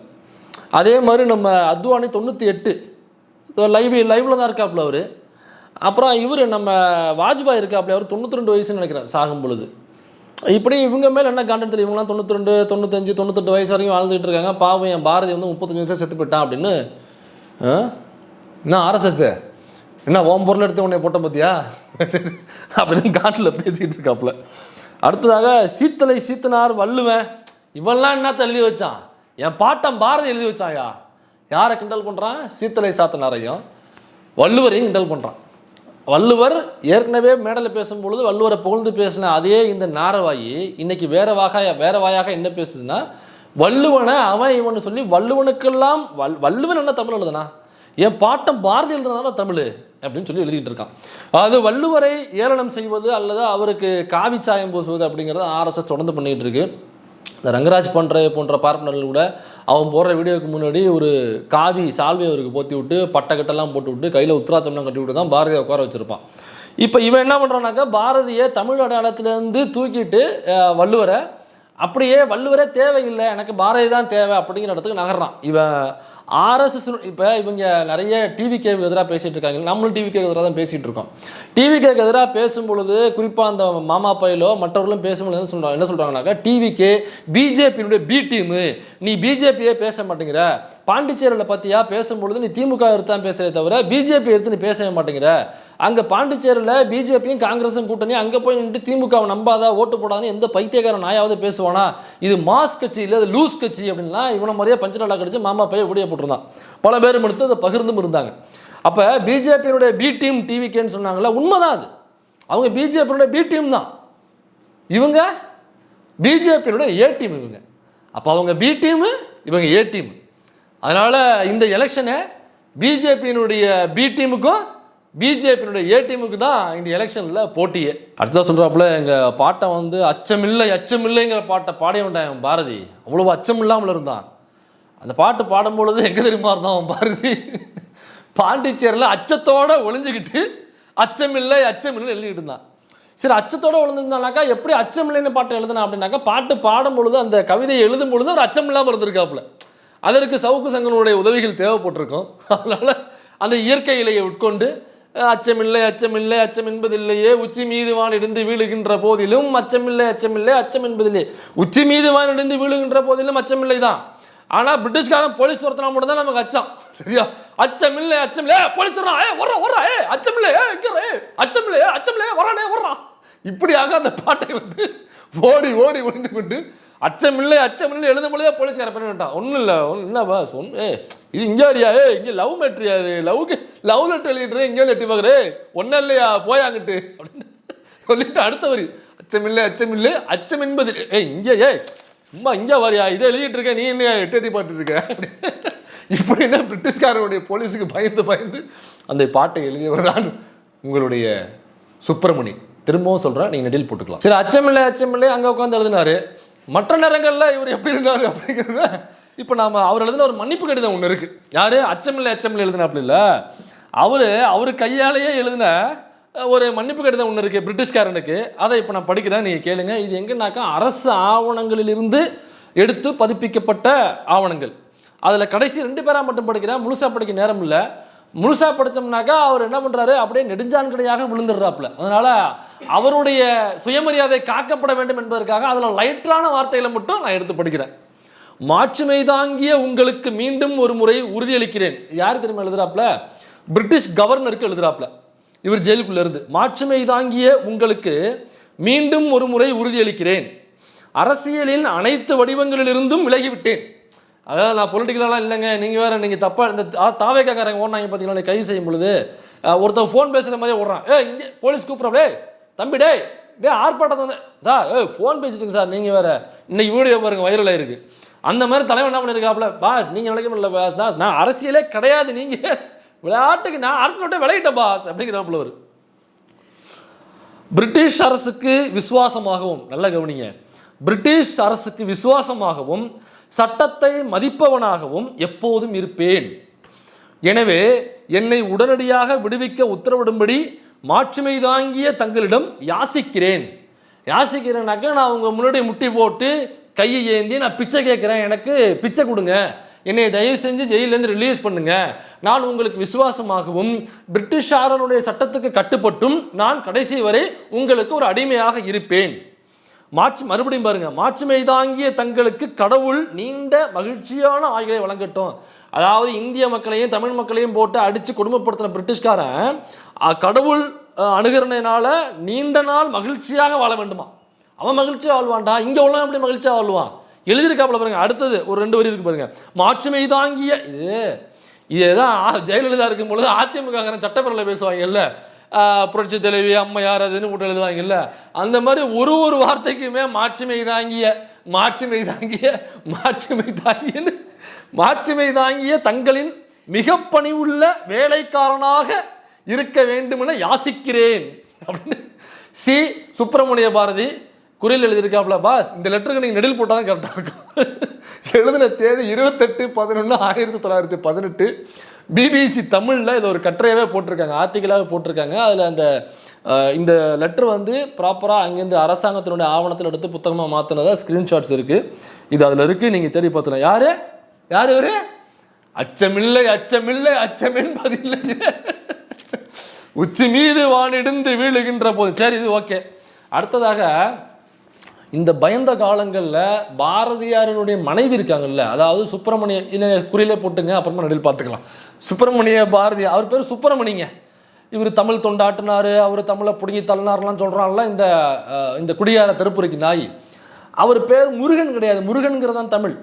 Speaker 1: அதே மாதிரி நம்ம அத்வானி 98 லைவில் தான் இருக்காப்புல அவர். அப்புறம் இவர் நம்ம வாஜ்பாய் இருக்காப்புல, அவர் 92 வயசுன்னு நினைக்கிறேன் சாகும் பொழுது. இப்படி இவங்க மேலே என்ன காண்டன் தெரியும், இவங்களாம் 92, 95, 98 வயசு வரைக்கும் வாழ்ந்துகிட்டு இருக்காங்க. பாவம் என் பாரதி வந்து 35 வயசு செத்து போயிட்டான் அப்படின்னு. என்ன ஆர்எஸ்எஸ் என்ன ஓம் பொருள் எடுத்து உன்னை போட்ட பார்த்தியா அப்படின்னு காட்டில் பேசிக்கிட்டு இருக்காப்புல. அடுத்ததாக சீத்தலை சீத்தனார் வள்ளுவன், இவெல்லாம் என்ன எழுதி வச்சான், என் பாட்டன் பாரதி எழுதி வச்சாயா. யாரை கிண்டல் பண்ணுறான்? சீத்தலை சாத்தனாரையும் வள்ளுவரையும் கிண்டல் பண்ணுறான். வள்ளுவர் ஏற்கனவே மேடையில் பேசும்பொழுது வள்ளுவரை புகழ்ந்து பேசின அதே இந்த நாரவாயி இன்னைக்கு வேற வாயாக என்ன பேசுதுன்னா, வள்ளுவனை அவன் இவனு சொல்லி வள்ளுவனுக்கெல்லாம் வள்ளுவன் என்ன தமிழ் எழுதுனா, என் பாட்டன் பாரதி எழுதுனால தமிழ் அப்படின்னு சொல்லி எழுதிட்டு இருக்கான். அது வள்ளுவரை ஏளனம் செய்வது அல்லது அவருக்கு காவி சாயம் பூசுவது அப்படிங்கிறத ஆர்எஸ்எஸ் தொடர்ந்து பண்ணிகிட்டு இருக்கு. இந்த ரங்கராஜ் போன்ற பார்ப்பனர்கள் கூட அவன் போடுற வீடியோவுக்கு முன்னாடி ஒரு காவி சால்வை அவருக்கு போற்றி விட்டு பட்டக்கட்டெல்லாம் போட்டு விட்டு கையில் உத்திராச்சம்லாம் கட்டி விட்டு தான் பாரதியை உட்கார வச்சுருப்பான். இப்போ இவன் என்ன பண்ணுறான்னாக்கா, பாரதியை தமிழ் அடையாளத்துலேருந்து தூக்கிட்டு வள்ளுவரை அப்படியே வள்ளுவரே தேவையில்லை, எனக்கு பாரதி தான் தேவை அப்படிங்கிற இடத்துக்கு நகர்றான் இவன். ஆர்எஸ்எஸ் இப்போ இவங்க நிறைய டிவிகேவுக்கு எதிராக பேசிகிட்டு இருக்காங்க, நம்மளும் டிவிகேக்கு எதிராக தான் பேசிகிட்டு இருக்கோம். டிவிகேக்கு எதிராக பேசும்பொழுது குறிப்பாக அந்த மாமா பையிலோ மற்றவர்களும் பேசும்பொழுது என்ன சொல்கிறாங்கனாக்கா, டிவிகே பிஜேபியினுடைய பி டீமு, நீ பிஜேபியே பேச மாட்டேங்கிற, பாண்டிச்சேரியில் பார்த்தியா பேசும்பொழுது நீ திமுக எடுத்து தான் பேசுகிறே தவிர பிஜேபி எடுத்து நீ பேசவே மாட்டேங்கிற, அங்கே பாண்டிச்சேரியில் பிஜேபியும் காங்கிரஸும் கூட்டணி, அங்கே போய் நின்று திமுகவை நம்பாத ஓட்டு போடாதுன்னு எந்த பைத்தியக்கார நாயாவது பேசுவானா, இது மாஸ் கட்சி இல்லை அது லூஸ் கட்சி அப்படின்லாம் இவனை மாதிரியே பஞ்சநாளா கடிச்சு மாமா பைய வீடியோ போட்டிருந்தான். பல பேரும் எடுத்து அதை பகிர்ந்தும் இருந்தாங்க. அப்போ பிஜேபியினுடைய பி டீம் டிவிகேன்னு சொன்னாங்களே, உண்மைதான் அது. அவங்க பிஜேபியினுடைய பி டீம் தான், இவங்க பிஜேபியினுடைய ஏ டீம் இவங்க. அப்போ அவங்க பி டீமு, இவங்க ஏ டீம். அதனால் இந்த எலெக்ஷனை பிஜேபியினுடைய பி டீமுக்கும் பிஜேபியினுடைய ஏ டீமுக்கு தான் இந்த எலெக்ஷனில் போட்டியே. அடுத்ததாக சொல்கிறாப்புல, எங்கள் பாட்டை வந்து அச்சமில்லைங்கிற பாட்டை பாடிய வேண்டாம் பாரதி, அவ்வளோ அச்சம் இல்லாமல் இருந்தான். அந்த பாட்டு பாடும்பொழுது எங்கே தெரியுமா இருந்தான் அவன் பாரதி, பாண்டிச்சேரியில் அச்சத்தோடு ஒளிஞ்சிக்கிட்டு அச்சமில்லை எழுதிக்கிட்டு இருந்தான். சரி அச்சத்தோடு விழுந்திருந்தானாக்கா எப்படி அச்சமில்லைன்னு பாட்டு எழுதுனா அப்படின்னாக்கா பாட்டு பாடும் பொழுது அந்த கவிதையை எழுதும் பொழுது ஒரு அச்சம் இல்லாமல் இருந்திருக்காப்புல. அதற்கு சவுக்கு சங்கனுடைய உதவிகள் தேவைப்பட்டிருக்கும். அதனால் அந்த இயற்கை இலையை உட்கொண்டு அச்சமில்லை அச்சமில்லை அச்சம் என்பதில்லையே உச்சி மீது வான் இடிந்து வீழுகின்ற போதிலும் அச்சமில்லை அச்சமில்லை அச்சம் என்பதில்லையே. உச்சி மீது வான் இடிந்து வீழுகின்ற போதிலும் அச்சமில்லை தான். ஆனால் பிரிட்டிஷ்காரன் போலீஸ் ஒருத்தனா மட்டும் தான் நமக்கு அச்சம். சரியா? அச்சமில்லை அச்சமில்லை போலீஸ் வர்றா அச்சமில்லை அச்சமில்லை அச்சமில்லை வரானே வர்றான். இப்படியாக அந்த பாட்டை வந்து ஓடி ஓடி ஒளிந்து கொண்டு அச்சமில்லை அச்சமில்லை எழுதும் பொழுதே போலீஸ்கார பண்ணி விட்டான். ஒன்றும் இல்லை என்ன பாஸ் இது இங்கே வரியா இங்கே லவ் மேட்ரியா இது லவ் லெட்டர் எழுதிட்டு இங்கே எட்டி பார்க்குறே ஒன்றும் இல்லையா போயாங்கிட்டு அப்படின்னு சொல்லிட்டு அடுத்த வரி அச்சமில்லை அச்சமில்லை அச்சம் என்பது இங்கே சும்மா இங்கே வரியா இதை எழுதிட்டு இருக்க நீ என்ன எட்டி பாட்டு இருக்க இப்படின்னா பிரிட்டிஷ்காரனுடைய போலீஸுக்கு பயந்து அந்த பாட்டை எழுதியவர் தான் உங்களுடைய சுப்பிரமணி. திரும்பவும் சொல்கிறேன், நீங்கள் நெடில் போட்டுக்கலாம். சரி அச்சமில்லை அங்கே உட்காந்து எழுதினாரு. மற்ற நேரங்களில் இவர் எப்படி இருந்தார் அப்படிங்கிறத இப்போ நாம் அவர் எழுதின ஒரு மன்னிப்பு கடிதம் ஒன்று இருக்குது. யார் அச்சமில்லை எழுதினாப்புல இல்லை, அவர் கையாலேயே எழுதின ஒரு மன்னிப்பு கடிதம் ஒன்று இருக்குது பிரிட்டிஷ்காரனுக்கு. அதை இப்போ நான் படிக்கிறேன், நீங்கள் கேளுங்க. இது எங்கன்னாக்கா அரசு ஆவணங்களிலிருந்து எடுத்து பதிப்பிக்கப்பட்ட ஆவணங்கள். அதில் கடைசி 2 பேராக மட்டும் படிக்கிறேன், முழுசாக படிக்க நேரம் இல்லை. முழுசாக படித்தோம்னாக்கா அவர் என்ன பண்ணுறாரு, அப்படியே நெடுஞ்சான்கடையாக விழுந்துடுறாப்புல. அதனால் அவருடைய சுயமரியாதை காக்கப்பட வேண்டும் என்பதற்காக அதில் லைட்டான வார்த்தைகளை மட்டும் நான் எடுத்து படிக்கிறேன். மாட்சிமை தாங்கிய உங்களுக்கு மீண்டும் ஒரு முறை உறுதியளிக்கிறேன். யார் திரும்ப எழுதுறாப்புல, பிரிட்டிஷ் கவர்னருக்கு எழுதுறாப்புல. இவர் ஜெயிலுக்குள்ள இருந்து மாட்சிமை தாங்கிய உங்களுக்கு மீண்டும் ஒரு முறை உறுதியளிக்கிறேன். அரசியலின் அனைத்து வடிவங்களிலிருந்தும் விலகிவிட்டேன். அதாவது நான் பொலிட்டிக்கலாலாம் இல்லைங்க, நீங்கள் வேறு நீங்கள் தப்பாக இந்த தாவேக்காரங்க ஓடினாங்க பார்த்தீங்களா, கைது செய்யும் பொழுது ஒருத்தர் ஃபோன் பேசுகிற மாதிரியே ஓடுறான். இங்கே போலீஸ் கூப்பிட்றே தம்பி ஆர்ப்பாட்டத்தை வந்து சார் ஃபோன் பேசிட்டுங்க சார், நீங்கள் வேறு இன்னைக்கு வீடியோ பாருங்கள் வைரலாக இருக்குது. அந்த மாதிரி தலைவன் என்ன பண்ணியிருக்காப்புல, பாஸ் நீங்கள் நினைக்க முடியல பாஸ், நான் அரசியலே கிடையாது, நீங்கள் விளையாட்டுக்கு நான் அரசு விட்டு விளையிட்டேன் பாஸ் அப்படிங்கிறாப்புல. அவர் பிரிட்டிஷ் அரசுக்கு விசுவாசமாகவும், நல்ல கவனிங்க, பிரிட்டிஷ் அரசுக்கு விசுவாசமாகவும் சட்டத்தை மதிப்பவனாகவும் எப்போதும் இருப்பேன். எனவே என்னை உடனடியாக விடுவிக்க உத்தரவிடும்படி மாட்சிமை தாங்கிய தங்களிடம் யாசிக்கிறேன். யாசிக்கிறேன்னாக்க நான் அவங்க முன்னாடி முட்டி போட்டு கையை ஏந்தி நான் பிச்சை கேட்குறேன், எனக்கு பிச்சை கொடுங்க, என்னை தயவு செஞ்சு ஜெயிலேருந்து ரிலீஸ் பண்ணுங்க. நான் உங்களுக்கு விசுவாசமாகவும் பிரிட்டிஷாரனுடைய சட்டத்துக்கு கட்டுப்பட்டும் நான் கடைசி வரை உங்களுக்கு ஒரு அடிமையாக இருப்பேன். மறுபடியும் பாருங்க, மாட்சிமை தாங்கிய தங்களுக்கு கடவுள் நீண்ட மகிழ்ச்சியான ஆய்களை வழங்கட்டும். அதாவது இந்திய மக்களையும் தமிழ் மக்களையும் போட்டு அடித்து கொடுமைப்படுத்தின பிரிட்டிஷ்காரன் கடவுள் அணுகிறனால நீண்ட நாள் மகிழ்ச்சியாக வாழ வேண்டுமா. அவன் மகிழ்ச்சியாக வாழ்வான்டா, இங்கே உள்ள எப்படி மகிழ்ச்சியாக வாழ்வான் எழுதியிருக்காப்புல பாருங்க. அடுத்தது ஒரு 2 வரி இருக்கு பாருங்க. மாட்சிமை தாங்கிய இதுதான் ஜெயலலிதா இருக்கும் பொழுது அதிமுக சட்டப்பேரவையில் பேசுவாங்கல்ல, புரட்சி தலைவி அம்மையார் அதுன்னு போட்டு எழுதுவாங்கல்ல, அந்த மாதிரி ஒரு வார்த்தைக்குமே மாட்சிமை தாங்கிய தங்களின் மிக பணிவுள்ள வேலைக்காரனாக இருக்க வேண்டும் என யாசிக்கிறேன் அப்படின்னு சுப்பிரமணிய பாரதி குறியில் எழுதியிருக்காப்புல. பாஸ் இந்த லெட்டருக்கு நீங்கள் நெடில் போட்டால் தான் கரெக்டாக இருக்கும். எழுதின தேதி 28/11/1918. பிபிசி தமிழில் இதை ஒரு கட்டுரையாகவே போட்டிருக்காங்க, ஆர்டிக்கலாகவே போட்டிருக்காங்க. அதில் அந்த இந்த லெட்டர் வந்து ப்ராப்பராக அங்கேருந்து அரசாங்கத்தினுடைய ஆவணத்தில் எடுத்து புத்தகமாக மாற்றினதா ஸ்க்ரீன்ஷாட்ஸ் இருக்குது. இது அதில் இருக்குது, நீங்கள் தேடி பார்த்துக்கலாம். யார் இவர், அச்சமில்லை என்பதில்லை உச்சி மீது வானிடிந்து வீழுகின்ற போது. சரி இது ஓகே. அடுத்ததாக இந்த பயந்த காலங்களில் பாரதியாரினுடைய மனைவி இருக்காங்கல்ல, அதாவது சுப்பிரமணிய குறியிலே போட்டுங்க, அப்புறமா நடுவில் பார்த்துக்கலாம். சுப்பிரமணிய பாரதி, அவர் பேர் சுப்பிரமணிங்க. இவர் தமிழ் தொண்டாட்டினார், அவர் தமிழை பிடுங்கி தள்ளினார்லாம் சொல்கிறான்ல இந்த குடியார திருப்புரைக்கு நாய். அவர் பேர் முருகன் கிடையாது, முருகன்கிறது தான் தமிழ்.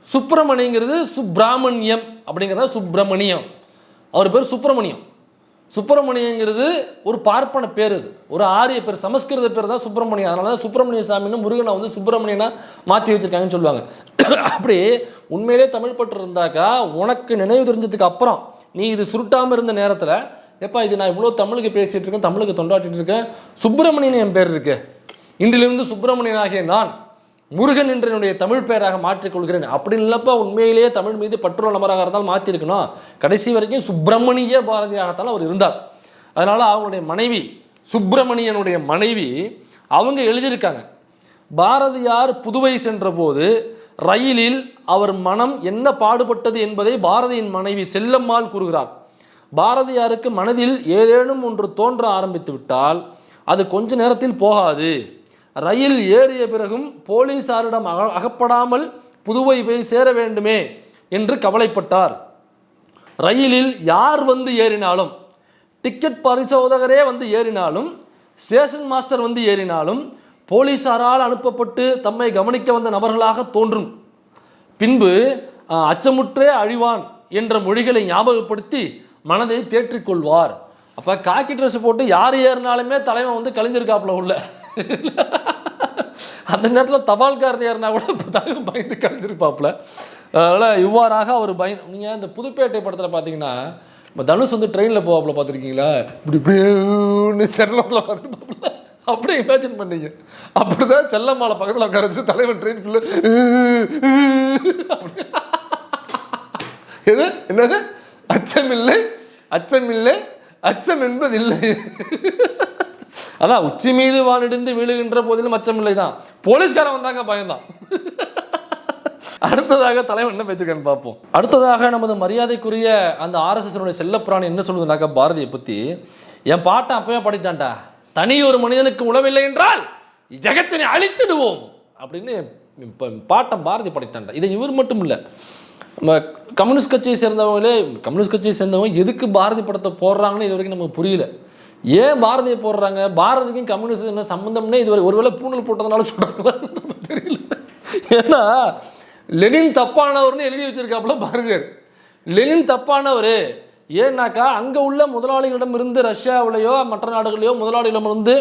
Speaker 1: சுப்பிரமணியங்கிறது சுப்பிராமணியம் அப்படிங்கிறத சுப்பிரமணியம். அவர் பேர் சுப்பிரமணியம். சுப்பிரமணியங்கிறது ஒரு பார்ப்பன பேர், இது ஒரு ஆரிய பேர், சமஸ்கிருத பேர் தான் சுப்பிரமணியம். அதனால தான் சுப்பிரமணிய சாமின்னு முருகனை வந்து சுப்பிரமணியனா மாற்றி வச்சுருக்காங்கன்னு சொல்லுவாங்க. அப்படி உண்மையிலே தமிழ் பற்று இருந்தாக்கா உனக்கு நினைவு தெரிஞ்சதுக்கு அப்புறம் நீ இது சுருட்டாமல் இருந்த நேரத்தில் எப்பா இது நான் இவ்வளோ தமிழுக்கு பேசிகிட்டு இருக்கேன், தமிழுக்கு தொண்டாட்டிகிட்டு இருக்கேன், சுப்பிரமணியன் என் பேர் இருக்கு, இன்றிலிருந்து சுப்பிரமணியன் ஆகிய நான் முருகன் என்ற என்னுடைய தமிழ் பெயராக மாற்றிக்கொள்கிறேன் அப்படின்னு இல்லப்பா. உண்மையிலேயே தமிழ் மீது பற்றுள்ள நபராக இருந்தால் மாற்றிருக்கணும். கடைசி வரைக்கும் சுப்பிரமணிய பாரதியாகத்தான் அவர் இருந்தார். அதனால் அவங்களுடைய மனைவி சுப்பிரமணியனுடைய மனைவி அவங்க எழுதியிருக்காங்க, பாரதியார் புதுவை சென்றபோது ரயிலில் அவர் மனம் என்ன பாடுபட்டது என்பதை பாரதியின் மனைவி செல்லம்மாள் கூறுகிறார். பாரதியாருக்கு மனதில் ஏதேனும் ஒன்று தோன்ற ஆரம்பித்து விட்டால் அது கொஞ்ச நேரத்தில் போகாது. ரயில் ஏறிய பிறகும் போலீசாரிடம் அகப்படாமல் புதுவை போய் சேர வேண்டுமே என்று கவலைப்பட்டார். ரயிலில் யார் வந்து ஏறினாலும், டிக்கெட் பரிசோதகரே வந்து ஏறினாலும், ஸ்டேஷன் மாஸ்டர் வந்து ஏறினாலும் போலீசாரால் அனுப்பப்பட்டு தம்மை கவனிக்க வந்த நபர்களாக தோன்றும். பின்பு அச்சமுற்றே அழிவான் என்ற மொழிகளை ஞாபகப்படுத்தி மனதை தேற்றிக்கொள்வார். அப்போ காக்கி ட்ரெஸ் போட்டு யார் ஏறினாலுமே தலைவன் வந்து கலைஞ்சிருக்காப்புல உள்ள. அந்த நேரத்தில் தபால்காரன் ஏறினா கூட தலைவன் பயந்து கலைஞ்சிருப்பாப்புல. அதனால் இவ்வாறாக அவர் நீங்கள் இந்த புதுப்பேட்டை படத்தில் பார்த்தீங்கன்னா நம்ம தனுஷ் வந்து ட்ரெயினில் போவாப்புல பார்த்துருக்கீங்களா, இப்படி இப்படின்னு செல்லத்தில் பார்த்துருப்பாப்புல. அப்படியே இமேஜின் பண்ணீங்க. அப்படிதான் செல்லம்மாளை பக்கத்தில் உட்கார வச்சு தலைவன் ட்ரெயினுக்குள்ள எது என்னது அச்சமில்லை அச்சமில்லை அச்சம் என்பதில்லை. அதான் உச்சி மீது வானிடிந்து விழுகின்ற போதிலும் அச்சமில்லை தான். போலீஸ்காரன் வந்தாங்க பயம்தான். அடுத்ததாக தலைவன் என்ன பேசிருக்கான்னு பார்ப்போம். அடுத்ததாக நமது மரியாதைக்குரிய அந்த ஆர்எஸ்எஸ்னுடைய செல்லப்பிராணி என்ன சொல்லுதுனாக்கா, பாரதியை பற்றி என் பாட்டை அப்பவே பாடிட்டான்டா, தனி ஒரு மனிதனுக்கு உணவில்லை என்றால் ஜெகத்தினை அழித்திடுவோம் அப்படின்னு பாட்டம் பாரதி பாடிட்டான்டா. இதை இவர் மட்டும் இல்லை, நம்ம கம்யூனிஸ்ட் கட்சியை சேர்ந்தவங்க எதுக்கு பாரதி படத்தை போடுறாங்கன்னு இது வரைக்கும் நமக்கு புரியல. ஏன் பாரதியை போடுறாங்க, பாரதிக்கும் கம்யூனிஸ்ட் என்ன சம்மந்தம்னே இது ஒருவேளை பூணல் போட்டதுனால சொல்கிறாங்களா தெரியல. ஏன்னா லெனின் தப்பானவர்னு எழுதி வச்சிருக்காப்புல பாரதியார். லெனின் தப்பானவர் ஏன்னாக்கா அங்கே உள்ள முதலாளிகளிடம் இருந்து ரஷ்யாவிலேயோ மற்ற நாடுகளையோ முதலாளிகளிடமிருந்து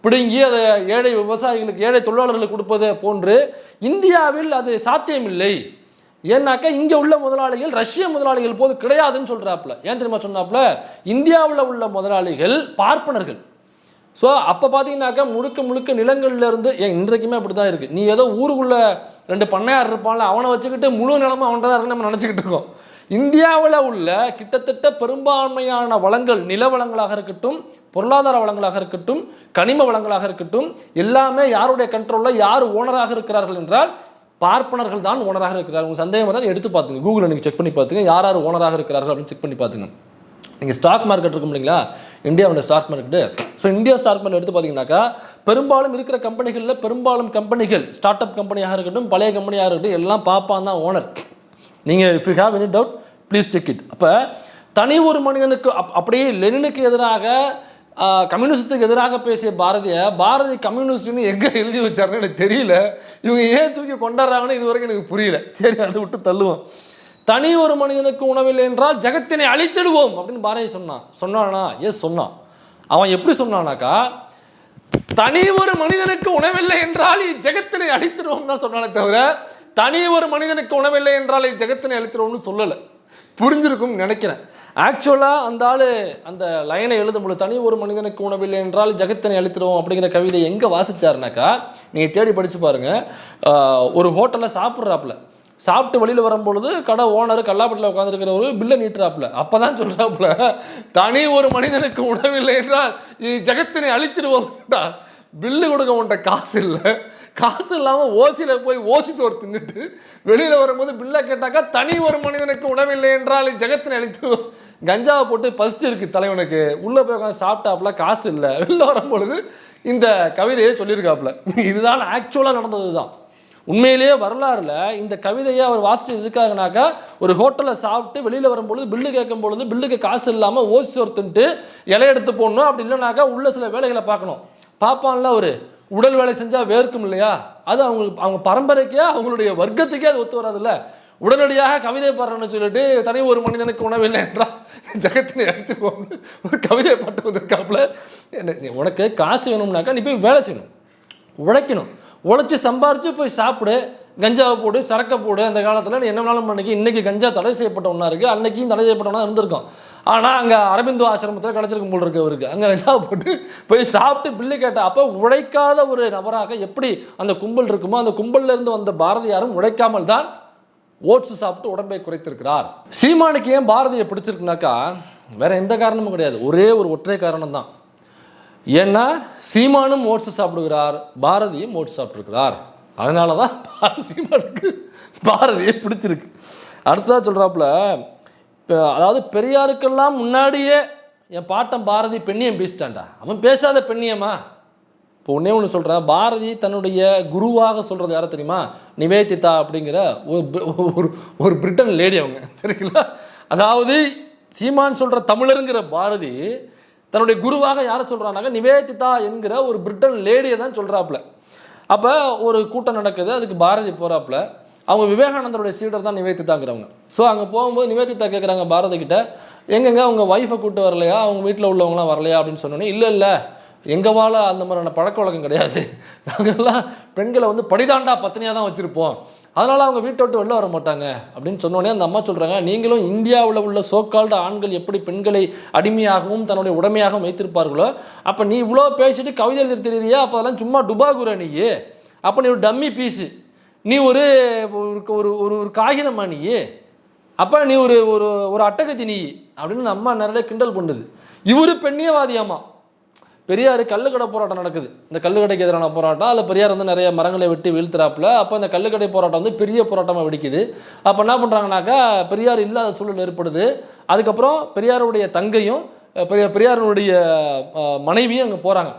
Speaker 1: பிடுங்கி அதை ஏழை விவசாயிகளுக்கு ஏழை தொழிலாளர்களுக்கு கொடுப்பது போன்று இந்தியாவில் அது சாத்தியமில்லை. ஏன்னாக்கா இங்கே உள்ள முதலாளிகள் ரஷ்ய முதலாளிகள் போது கிடையாதுன்னு சொல்கிறாப்புல. ஏன் தெரியுமா சொன்னாப்புல, இந்தியாவில் உள்ள முதலாளிகள் பார்ப்பனர்கள். ஸோ அப்போ பார்த்தீங்கன்னாக்கா முழுக்க நிலங்கள்லேருந்து இன்றைக்குமே அப்படி தான் இருக்குது. நீ ஏதோ ஊருக்குள்ளே 2 பண்ணையார் இருப்பான்ல, அவனை வச்சுக்கிட்டு முழு நிலமும் அவன்கிட்ட தான் இருக்குன்னு நம்ம நினச்சிக்கிட்டு இருக்கோம். இந்தியாவில் உள்ள கிட்டத்தட்ட பெரும்பான்மையான வளங்கள், நில வளங்களாக இருக்கட்டும், பொருளாதார வளங்களாக இருக்கட்டும், கனிம வளங்களாக இருக்கட்டும், எல்லாமே யாருடைய கண்ட்ரோலில் யார் ஓனராக இருக்கிறார்கள் என்றால் பார்ப்பனர்கள் தான் ஓனராக இருக்கிறார்கள். உங்கள் சந்தேகம் தான் எடுத்து பார்த்துங்க, கூகுளில் நீங்கள் செக் பண்ணி பார்த்துங்க, யார் ஓனராக இருக்கிறார்கள் அப்படின்னு செக் பண்ணி பார்த்துங்க. நீங்கள் ஸ்டாக் மார்க்கெட் இருக்கும் இல்லைங்களா, இந்தியாவோட stock market. So India stock market எடுத்து பார்த்தீங்கன்னாக்கா பெரும்பாலும் இருக்கிற கம்பெனிகளில் பெரும்பாலும் கம்பெனிகள் ஸ்டார்ட் அப் கம்பெனியாக இருக்கட்டும், பழைய கம்பெனியாக இருக்கட்டும், எல்லாம் பாப்பான் தான் ஓனர். நீங்கள் if you have any doubt please check it. அப்போ தனி ஒரு மனிதனுக்கு அப்படியே லெனினுக்கு எதிராக கம்யூனிஸ்டுக்கு எதிராக பேசிய பாரதி கம்யூனிஸ்ட்னு எங்கே எழுதி வச்சாருன்னு எனக்கு தெரியல. இவங்க ஏன் தூக்கி கொண்டாடுறாங்கன்னு இது வரைக்கும் எனக்கு புரியல. சரி, அதை விட்டு தள்ளுவோம். தனி ஒரு மனிதனுக்கு உணவில்லை என்றால் ஜெகத்தினை அழித்திடுவோம் அப்படின்னு பாரதி சொன்னானா? சொன்னான். அவன் எப்படி சொன்னானாக்கா, தனி ஒரு மனிதனுக்கு உணவில்லை என்றால் ஜெகத்தினை அழித்திடுவோம் தான் சொன்னானே தவிர தனி ஒரு மனிதனுக்கு உணவில்லை என்றால் ஜெகத்தினை அழித்திடுவோம்னு சொல்லலை. புரிஞ்சிருக்கும் நினைக்கிறேன். ஆக்சுவலாக அந்த ஆள் அந்த லைனை எழுதும்போது தனி ஒரு மனிதனுக்கு உணவில்லை என்றால் ஜெகத்தினை அழித்திடுவோம் அப்படிங்கிற கவிதை எங்கே வாசிச்சாருனாக்கா, நீங்கள் தேடி படித்து பாருங்கள். ஒரு ஹோட்டலில் சாப்பிட்டு வெளியில் வரும்பொழுது கடை ஓனர் கல்லாப்பட்டில் உட்காந்துருக்கிறவர் பில்லை நீட்டுறாப்புல. அப்போ தான் சொல்கிறாப்புல, தனி ஒரு மனிதனுக்கு உணவில்லை என்றால் ஜெகத்தினை அழித்திடுவோம்டா. பில்லு கொடுக்க உன்ட்ட காசு இல்லை, காசு இல்லாமல் ஓசியில் போய் ஓசி சோறு தின்னுட்டு வெளியில் வரும்போது பில்லை கேட்டாக்கா தனி ஒரு மனிதனுக்கு உணவில்லை என்றால் ஜெகத்தினை அழித்திடுவோம். கஞ்சாவை போட்டு பசிச்சிருக்கு தலைவனுக்கு, உள்ளே போய் உட்காந்து சாப்பிட்டாப்புல, காசு இல்லை. வெளில வரும்பொழுது இந்த கவிதையை சொல்லியிருக்காப்புல. இதுதான் ஆக்சுவலாக நடந்தது தான். உண்மையிலேயே வரலாறுல இந்த கவிதையை அவர் வாசிச்சு எதுக்காகனாக்கா, ஒரு ஹோட்டலில் சாப்பிட்டு வெளியில் வரும்பொழுது பில்லு கேட்கும் பொழுது பில்லுக்கு காசு இல்லாமல் ஓசி சோர்த்துன்ட்டு இலைய எடுத்து போடணும். அப்படி இல்லைனாக்கா உள்ள சில வேலைகளை பார்க்கணும். பார்ப்பான்ல, ஒரு உடல் வேலை செஞ்சால் வேர்க்கும் இல்லையா, அது அவங்க பரம்பரைக்கே அவங்களுடைய வர்க்கத்துக்கே அது ஒத்து வராதுல்ல. உடனடியாக கவிதை பாடுறேன்னு சொல்லிட்டு தனி ஒரு மனிதனுக்கு உணவில்லை என்றால் ஜெகத்தினை எடுத்துக்கோங்க ஒரு கவிதை பாட்டு வந்திருக்காப்புல. உனக்கு காசு வேணும்னாக்கா நீ போய் வேலை செய்யணும், உழைக்கணும். உழைச்சி சம்பாரித்து போய் சாப்பிடு, கஞ்சாவை போடு, சரக்கை போடு. அந்த காலத்தில் நீ என்ன வேணாலும் பண்ணிக்க. இன்றைக்கி கஞ்சா தடை செய்யப்பட்ட ஒன்றா இருக்குது, அன்றைக்கும் தடை செய்யப்பட்டவனா இருந்திருக்கும். ஆனால் அங்கே அரபிந்தோ ஆசிரமத்தில் கிடச்சிருக்கும் போல் இருக்கு அவருக்கு. அங்கே கஞ்சாவை போட்டு போய் சாப்பிட்டு பில்லு கேட்டால் அப்போ உழைக்காத ஒரு நபராக எப்படி அந்த கும்பல் இருக்குமோ, அந்த கும்பல்லேருந்து வந்த பாரதியாரும் உழைக்காமல் தான் ஓட்ஸ் சாப்பிட்டு உடம்பை குறைத்திருக்கிறார். சீமானுக்கு ஏன் பாரதியை பிடிச்சிருக்குனாக்கா வேற எந்த காரணமும் கிடையாது, ஒரே ஒரு ஒற்றை காரணம் தான். ஏன்னா சீமானும் ஓட்ஸ் சாப்பிடுகிறார், பாரதியும் ஓட்ஸ் சாப்பிட்ருக்கிறார். அதனால தான் சீமானுக்கு பாரதியை பிடிச்சிருக்கு. அடுத்ததாக சொல்கிறாப்புல, அதாவது பெரியாருக்கெல்லாம் முன்னாடியே என் பாட்டன் பாரதி பெண்ணியம் பேசிட்டான்டா. அவன் பேசாத பெண்ணியமா? இப்போ ஒன்றே ஒன்று சொல்கிறேன், பாரதி தன்னுடைய குருவாக சொல்கிறது யாரை தெரியுமா? நிவேதிதா அப்படிங்கிற ஒரு பிரிட்டன் லேடி அவங்க, சரிங்களா? அதாவது சீமான் சொல்கிற தமிழருங்கிற பாரதி தன்னுடைய குருவாக யாரை சொல்கிறாங்க? நிவேதிதா என்கிற ஒரு பிரிட்டன் லேடியை தான் சொல்கிறாப்புல. அப்போ ஒரு கூட்டம் நடக்குது, அதுக்கு பாரதி போகிறாப்புல. அவங்க விவேகானந்தருடைய சீடர் தான் நிவேதிதாங்கிறவங்க. ஸோ அங்கே போகும்போது நிவேதிதா கேட்குறாங்க பாரதி கிட்ட, எங்கெங்க அவங்க ஒய்ஃபை கூப்பிட்டு வரலையா, அவங்க வீட்டில் உள்ளவங்களாம் வரலையா அப்படின்னு சொன்னோன்னே, இல்லை எங்கள் வாழ அந்த மாதிரியான பழக்க வழக்கம் கிடையாது, நாங்கள்லாம் பெண்களை வந்து படிதாண்டா பத்தினியாக தான் வச்சுருப்போம், அதனால் அவங்க வீட்டை விட்டு வெளில வர மாட்டாங்க அப்படின்னு சொன்னோடனே அந்த அம்மா சொல்கிறாங்க, நீங்களும் இந்தியாவில் உள்ள சோக்கால்டு ஆண்கள் எப்படி பெண்களை அடிமையாகவும் தன்னுடைய உடைமையாகவும் வைத்திருப்பார்களோ, அப்போ நீ இவ்வளோ பேசிட்டு கவிதை எழுதி தெரியுறியா, அப்போ அதெல்லாம் சும்மா டுபாகுரா நீ, அப்போ நீ ஒரு டம்மி பீஸு, நீ ஒரு ஒரு காகிதமா நீ, அப்போ நீ ஒரு ஒரு அட்டகத்தி நீ அப்படின்னு அம்மா நிறைய கிண்டல் பண்ணுது. இவர் பெண்ணியவாதியாமா. பெரியார் கல்லுக்கடை போராட்டம் நடக்குது, இந்த கல்லுக்கடைக்கு எதிரான போராட்டம். அதில் பெரியார் வந்து நிறைய மரங்களை வெட்டி வீழ்த்துறாப்புல. அப்போ இந்த கல்லுக்கடை போராட்டம் வந்து பெரிய போராட்டமாக வெடிக்குது. அப்போ என்ன பண்ணுறாங்கனாக்கா, பெரியார் இல்லாத சூழல் ஏற்படுது. அதுக்கப்புறம் பெரியாருடைய தங்கையும் பெரியாருடைய மனைவியும் அங்கே போகிறாங்க,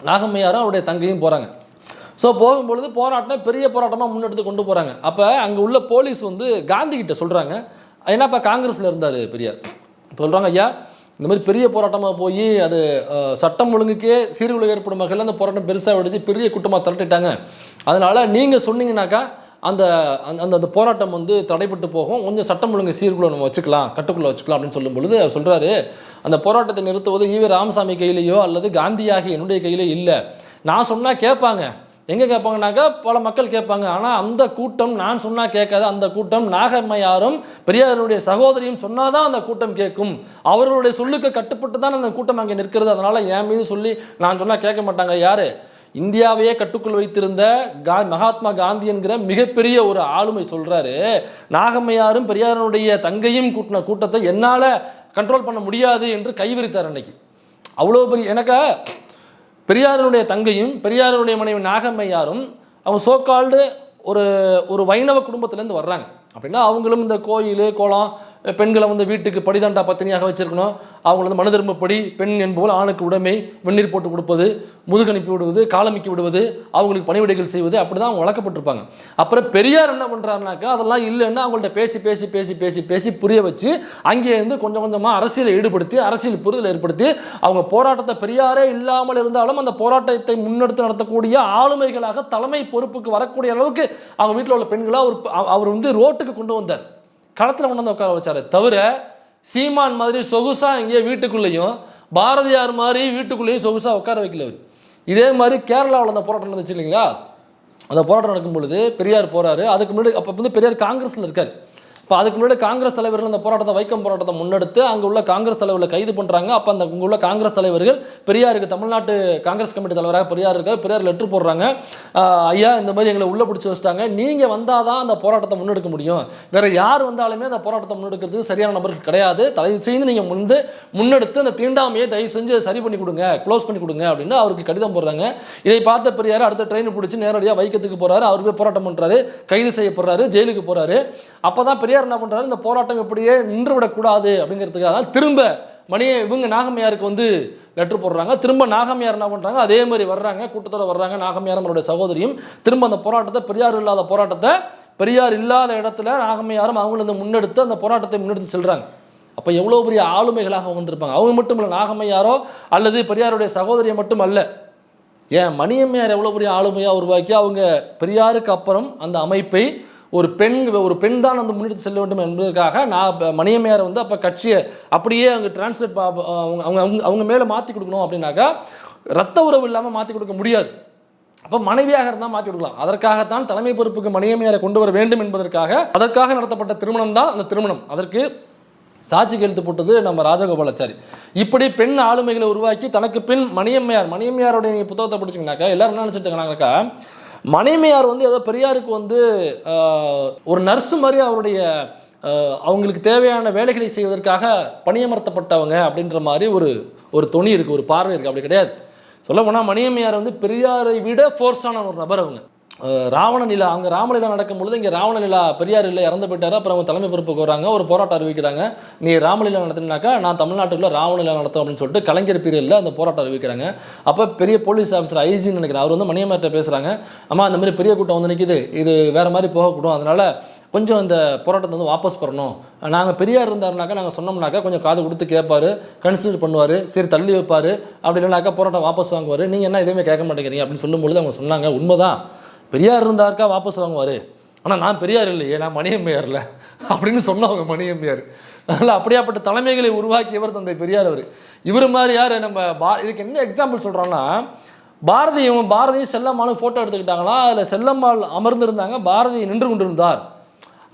Speaker 1: நாகம்மையாரும் அவருடைய தங்கையும் போகிறாங்க. ஸோ போகும்பொழுது போராட்டம் பெரிய போராட்டமாக முன்னெடுத்து கொண்டு போகிறாங்க. அப்போ அங்கே உள்ள போலீஸ் வந்து காந்தி கிட்ட சொல்கிறாங்க, ஏன்னாப்பா காங்கிரஸில் இருந்தார் பெரியார், சொல்கிறாங்க, ஐயா இந்த மாதிரி பெரிய போராட்டமாக போய் அது சட்டம் ஒழுங்குக்கே சீர்குலைவு ஏற்படும் வகையில் அந்த போராட்டம் பெருசாக வெடிச்சு பெரிய கூட்டமாக திரட்டிட்டாங்க, அதனால் நீங்கள் சொன்னீங்கன்னாக்கா அந்த அந்த போராட்டம் வந்து தடைப்பட்டு போகும், கொஞ்சம் சட்டம் ஒழுங்கு சீர்குலை நம்ம வச்சுக்கலாம், கட்டுக்குள்ளே வச்சுக்கலாம் அப்படின்னு சொல்லும் பொழுது அவர் சொல்கிறாரு, அந்த போராட்டத்தை நிறுத்துவது ஈவி ராமசாமி கையிலையோ அல்லது காந்தியாகி என்னுடைய கையிலே இல்லை, நான் சொன்னால் கேட்பாங்க, எங்கே கேட்பாங்கனாக்கா பல மக்கள் கேட்பாங்க, ஆனால் அந்த கூட்டம் நான் சொன்னால் கேட்காது, அந்த கூட்டம் நாகம்மையாரும் பெரியாருடைய சகோதரியும் சொன்னால் தான் அந்த கூட்டம் கேட்கும், அவர்களுடைய சொல்லுக்கு கட்டுப்பட்டு தான் அந்த கூட்டம் அங்கே நிற்கிறது, அதனால் என் மீது சொல்லி நான் சொன்னால் கேட்க மாட்டாங்க. யார்? இந்தியாவையே கட்டுக்குள் வைத்திருந்த மகாத்மா காந்தி என்கிற மிகப்பெரிய ஒரு ஆளுமை சொல்கிறாரு, நாகம்மையாரும் பெரியாருடைய தங்கையும் கூட்டின கூட்டத்தை என்னால் கண்ட்ரோல் பண்ண முடியாது என்று கைவிரித்தார் அன்னைக்கு. அவ்வளோ பெரிய எனக்கு பெரியாருடைய தங்கையும் பெரியாருடைய மனைவி நாகம்மையாரும் அவங்க சோக்கால்டு ஒரு வைணவ குடும்பத்திலேருந்து வர்றாங்க. அப்படின்னா அவங்களும் இந்த கோயில் கோலம் பெண்களை வந்து வீட்டுக்கு படிதாண்டா பத்தினியாக வச்சிருக்கணும், அவங்கள வந்து மனு தர்மப்படி பெண் என்போல் ஆணுக்கு உடைமை, வெந்நீர் போட்டு கொடுப்பது, முதுகனுப்பி விடுவது, காலமிக்கி விடுவது, அவங்களுக்கு பணிவிடைகள் செய்வது, அப்படி தான் அவங்க வளர்க்கப்பட்டிருப்பாங்க. அப்புறம் பெரியார் என்ன பண்ணுறாருனாக்கா அதெல்லாம் இல்லைன்னா அவங்கள்ட்ட பேசி பேசி பேசி பேசி பேசி புரிய வச்சு அங்கேருந்து கொஞ்சம் கொஞ்சமாக அரசியலை ஈடுபடுத்தி அரசியல் புரிதல் ஏற்படுத்தி அவங்க போராட்டத்தை பெரியாரே இல்லாமல் இருந்தாலும் அந்த போராட்டத்தை முன்னெடுத்து நடத்தக்கூடிய ஆளுமைகளாக தலைமை பொறுப்புக்கு வரக்கூடிய அளவுக்கு அவங்க வீட்டில் உள்ள பெண்களை அவர் வந்து ரோட்டுக்கு கொண்டு வந்தார், களத்தில் கொண்டு வந்து உட்கார வச்சாரு. தவிர சீமான் மாதிரி சொகுசா இங்கே வீட்டுக்குள்ளேயும் பாரதியார் மாதிரி வீட்டுக்குள்ளேயும் சொகுசா உட்கார வைக்கல அவர். இதே மாதிரி கேரளாவில் அந்த போராட்டம் நடந்துச்சு இல்லைங்களா, அந்த போராட்டம் நடக்கும் பொழுது பெரியார் போகிறாரு. அதுக்கு முன்னாடி அப்போ வந்து பெரியார் காங்கிரஸில் இருக்கார். இப்போ அதுக்கு முன்னாடி காங்கிரஸ் தலைவர்கள் அந்த போராட்டத்தை வைக்கம் போராட்டத்தை முன்னெடுத்து அங்கே உள்ள காங்கிரஸ் தலைவர்களை கைது பண்ணுறாங்க. அப்போ அந்த அங்கே உள்ள காங்கிரஸ் தலைவர்கள் பெரியாருக்கு தமிழ்நாட்டு காங்கிரஸ் கமிட்டி தலைவராக பெரியார் இருக்கார், பெரியார் லெட்ரு போடுறாங்க, ஐயா இந்த மாதிரி எங்களை உள்ளே பிடிச்சி வச்சுட்டாங்க, நீங்கள் வந்தால் தான் அந்த போராட்டத்தை முன்னெடுக்க முடியும், வேறு யார் வந்தாலுமே அந்த போராட்டத்தை முன்னெடுக்கிறதுக்கு சரியான நபர்கள் கிடையாது, தயவு செய்து நீங்கள் முன்னெடுத்து அந்த தீண்டாமையை தயவு செஞ்சு சரி பண்ணி கொடுங்க, க்ளோஸ் பண்ணி கொடுங்க அப்படின்னு அவருக்கு கடிதம் போடுறாங்க. இதை பார்த்த பெரியார் அடுத்த ட்ரெயின் பிடிச்சி நேரடியாக வைக்கத்துக்கு போகிறாரு, அவர் போய் போராட்டம் பண்ணுறாரு, கைது செய்யப்படுறாரு, ஜெயிலுக்கு போகிறாரு. அப்போ தான் பெரியார் என்ன பண்ணுறாரு, இந்த போராட்டம் எப்படியே நின்று விடக்கூடாது அப்படிங்கிறதுக்காக திரும்ப இவங்க நாகம்மையாருக்கு வந்து லெட்டர் போடுறாங்க. திரும்ப நாகம்மையார் என்ன பண்ணுறாங்க, அதே மாதிரி வர்றாங்க, கூட்டத்தோட வர்றாங்க, நாகம்மையார் அவருடைய சகோதரியும் திரும்ப அந்த போராட்டத்தை பெரியார் இல்லாத போராட்டத்தை பெரியார் இல்லாத இடத்துல நாகம்மையாரும் அவங்களும் முன்னெடுத்து அந்த போராட்டத்தை முன்னெடுத்து செல்கிறாங்க. அப்போ எவ்வளோ பெரிய ஆளுமைகளாக வந்திருப்பாங்க. அவங்க மட்டும் இல்லை, நாகம்மையாரோ அல்லது பெரியாருடைய சகோதரியை மட்டும் அல்ல, ஏன் மணியம்மையார் எவ்வளோ பெரிய ஆளுமையாக உருவாக்கி அவங்க பெரியாருக்கு அப்புறம் அந்த அமைப்பை ஒரு பெண் தான் வந்து முன்னெடுத்து செல்ல வேண்டும் என்பதற்காக மணியம்மையாரை வந்து அப்போ கட்சியை அப்படியே அவங்க டிரான்ஸ்லேட் அவங்க மேலே மாற்றி கொடுக்கணும் அப்படின்னாக்கா ரத்த உறவு இல்லாமல் மாற்றி கொடுக்க முடியாது. அப்போ மனைவியாக இருந்தால் மாற்றி கொடுக்கலாம். அதற்காகத்தான் தலைமை பொறுப்புக்கு மணியம்மையாரை கொண்டு வர வேண்டும் என்பதற்காக அதற்காக நடத்தப்பட்ட திருமணம் தான் அந்த திருமணம். அதற்கு சாட்சி கையெழுத்து போட்டது நம்ம ராஜகோபாலாச்சாரி. இப்படி பெண் ஆளுமைகளை உருவாக்கி தனக்கு பின் மணியம்மையாருடைய நீங்கள் புத்தகத்தை படிச்சிங்கனாக்கா எல்லாரும் என்ன நினச்சிட்டாங்கனாக்கா, மணியம்மையார் வந்து ஏதோ பெரியாருக்கு வந்து ஒரு நர்ஸு மாதிரி அவருடைய அவங்களுக்கு தேவையான வேலைகளை செய்வதற்காக பணியமர்த்தப்பட்டவங்க அப்படின்ற மாதிரி ஒரு தொனி இருக்குது, ஒரு பார்வை இருக்குது. அப்படி கிடையாது. சொல்லப்போனால் மணியம்மையார் வந்து பெரியாரை விட ஃபோர்ஸான ஒரு நபர் அவங்க. ராவணநிலா, அங்கே ராமலீலா நடக்கும்பொழுது இங்கே ராவணநிலா பெரியார் இல்லை, இறந்து போயிட்டார். அப்புறம் அவங்க தலைமை பொறுப்புக்கு வராங்க, ஒரு போராட்டம் அறிவிக்கிறாங்க. நீ ராமலீலா நடத்தினாக்கா நான் தமிழ்நாட்டுக்குள்ள ராவணநிலா நடத்தும் அப்படின்னு சொல்லிட்டு கலைஞர் பீரியடில் அந்த போராட்டம் அறிவிக்கிறாங்க. அப்போ பெரிய போலீஸ் ஆஃபீஸர் ஐஜின்னு நினைக்கிறேன், அவர் வந்து மணியம்மையார்ட்ட பேசுகிறாங்க. அம்மா அந்த மாதிரி பெரிய கூட்டம் வந்து நிற்கிது, இது வேறு மாதிரி போகக்கூடும், அதனால் கொஞ்சம் இந்த போராட்டத்தை வந்து வாபஸ் பெறணும். நாங்கள் பெரியார் இருந்தாருனாக்கா நாங்கள் சொன்னோம்னாக்கா கொஞ்சம் காது கொடுத்து கேட்பார், கன்சிடர் பண்ணுவார், சரி தள்ளி வைப்பார், அப்படி இல்லைனாக்கா போராட்டம் வாபஸ் வாங்குவார். நீங்கள் என்ன எதுவுமே கேட்க மாட்டேங்கிறீங்க அப்படின்னு சொல்லும்பொழுது அவங்க சொன்னாங்க, உண்மைதான் பெரியார் இருந்தாருக்கா வாபஸ் வாங்குவார், ஆனால் நான் பெரியார் இல்லையே, நான் மணியம்மையார்ல அப்படின்னு சொன்னவங்க மணியம்மையார். அதனால் அப்படியாப்பட்ட தலைமைகளை உருவாக்கியவர் தந்தை பெரியார் அவர். இவர் மாதிரி யார் நம்ம இதுக்கு என்ன எக்ஸாம்பிள் சொல்கிறோன்னா, பாரதியும் செல்லம்மாளும் ஃபோட்டோ எடுத்துக்கிட்டாங்களா, அதில் செல்லம்மாள் அமர்ந்திருந்தாங்க, பாரதி நின்று கொண்டிருந்தார்.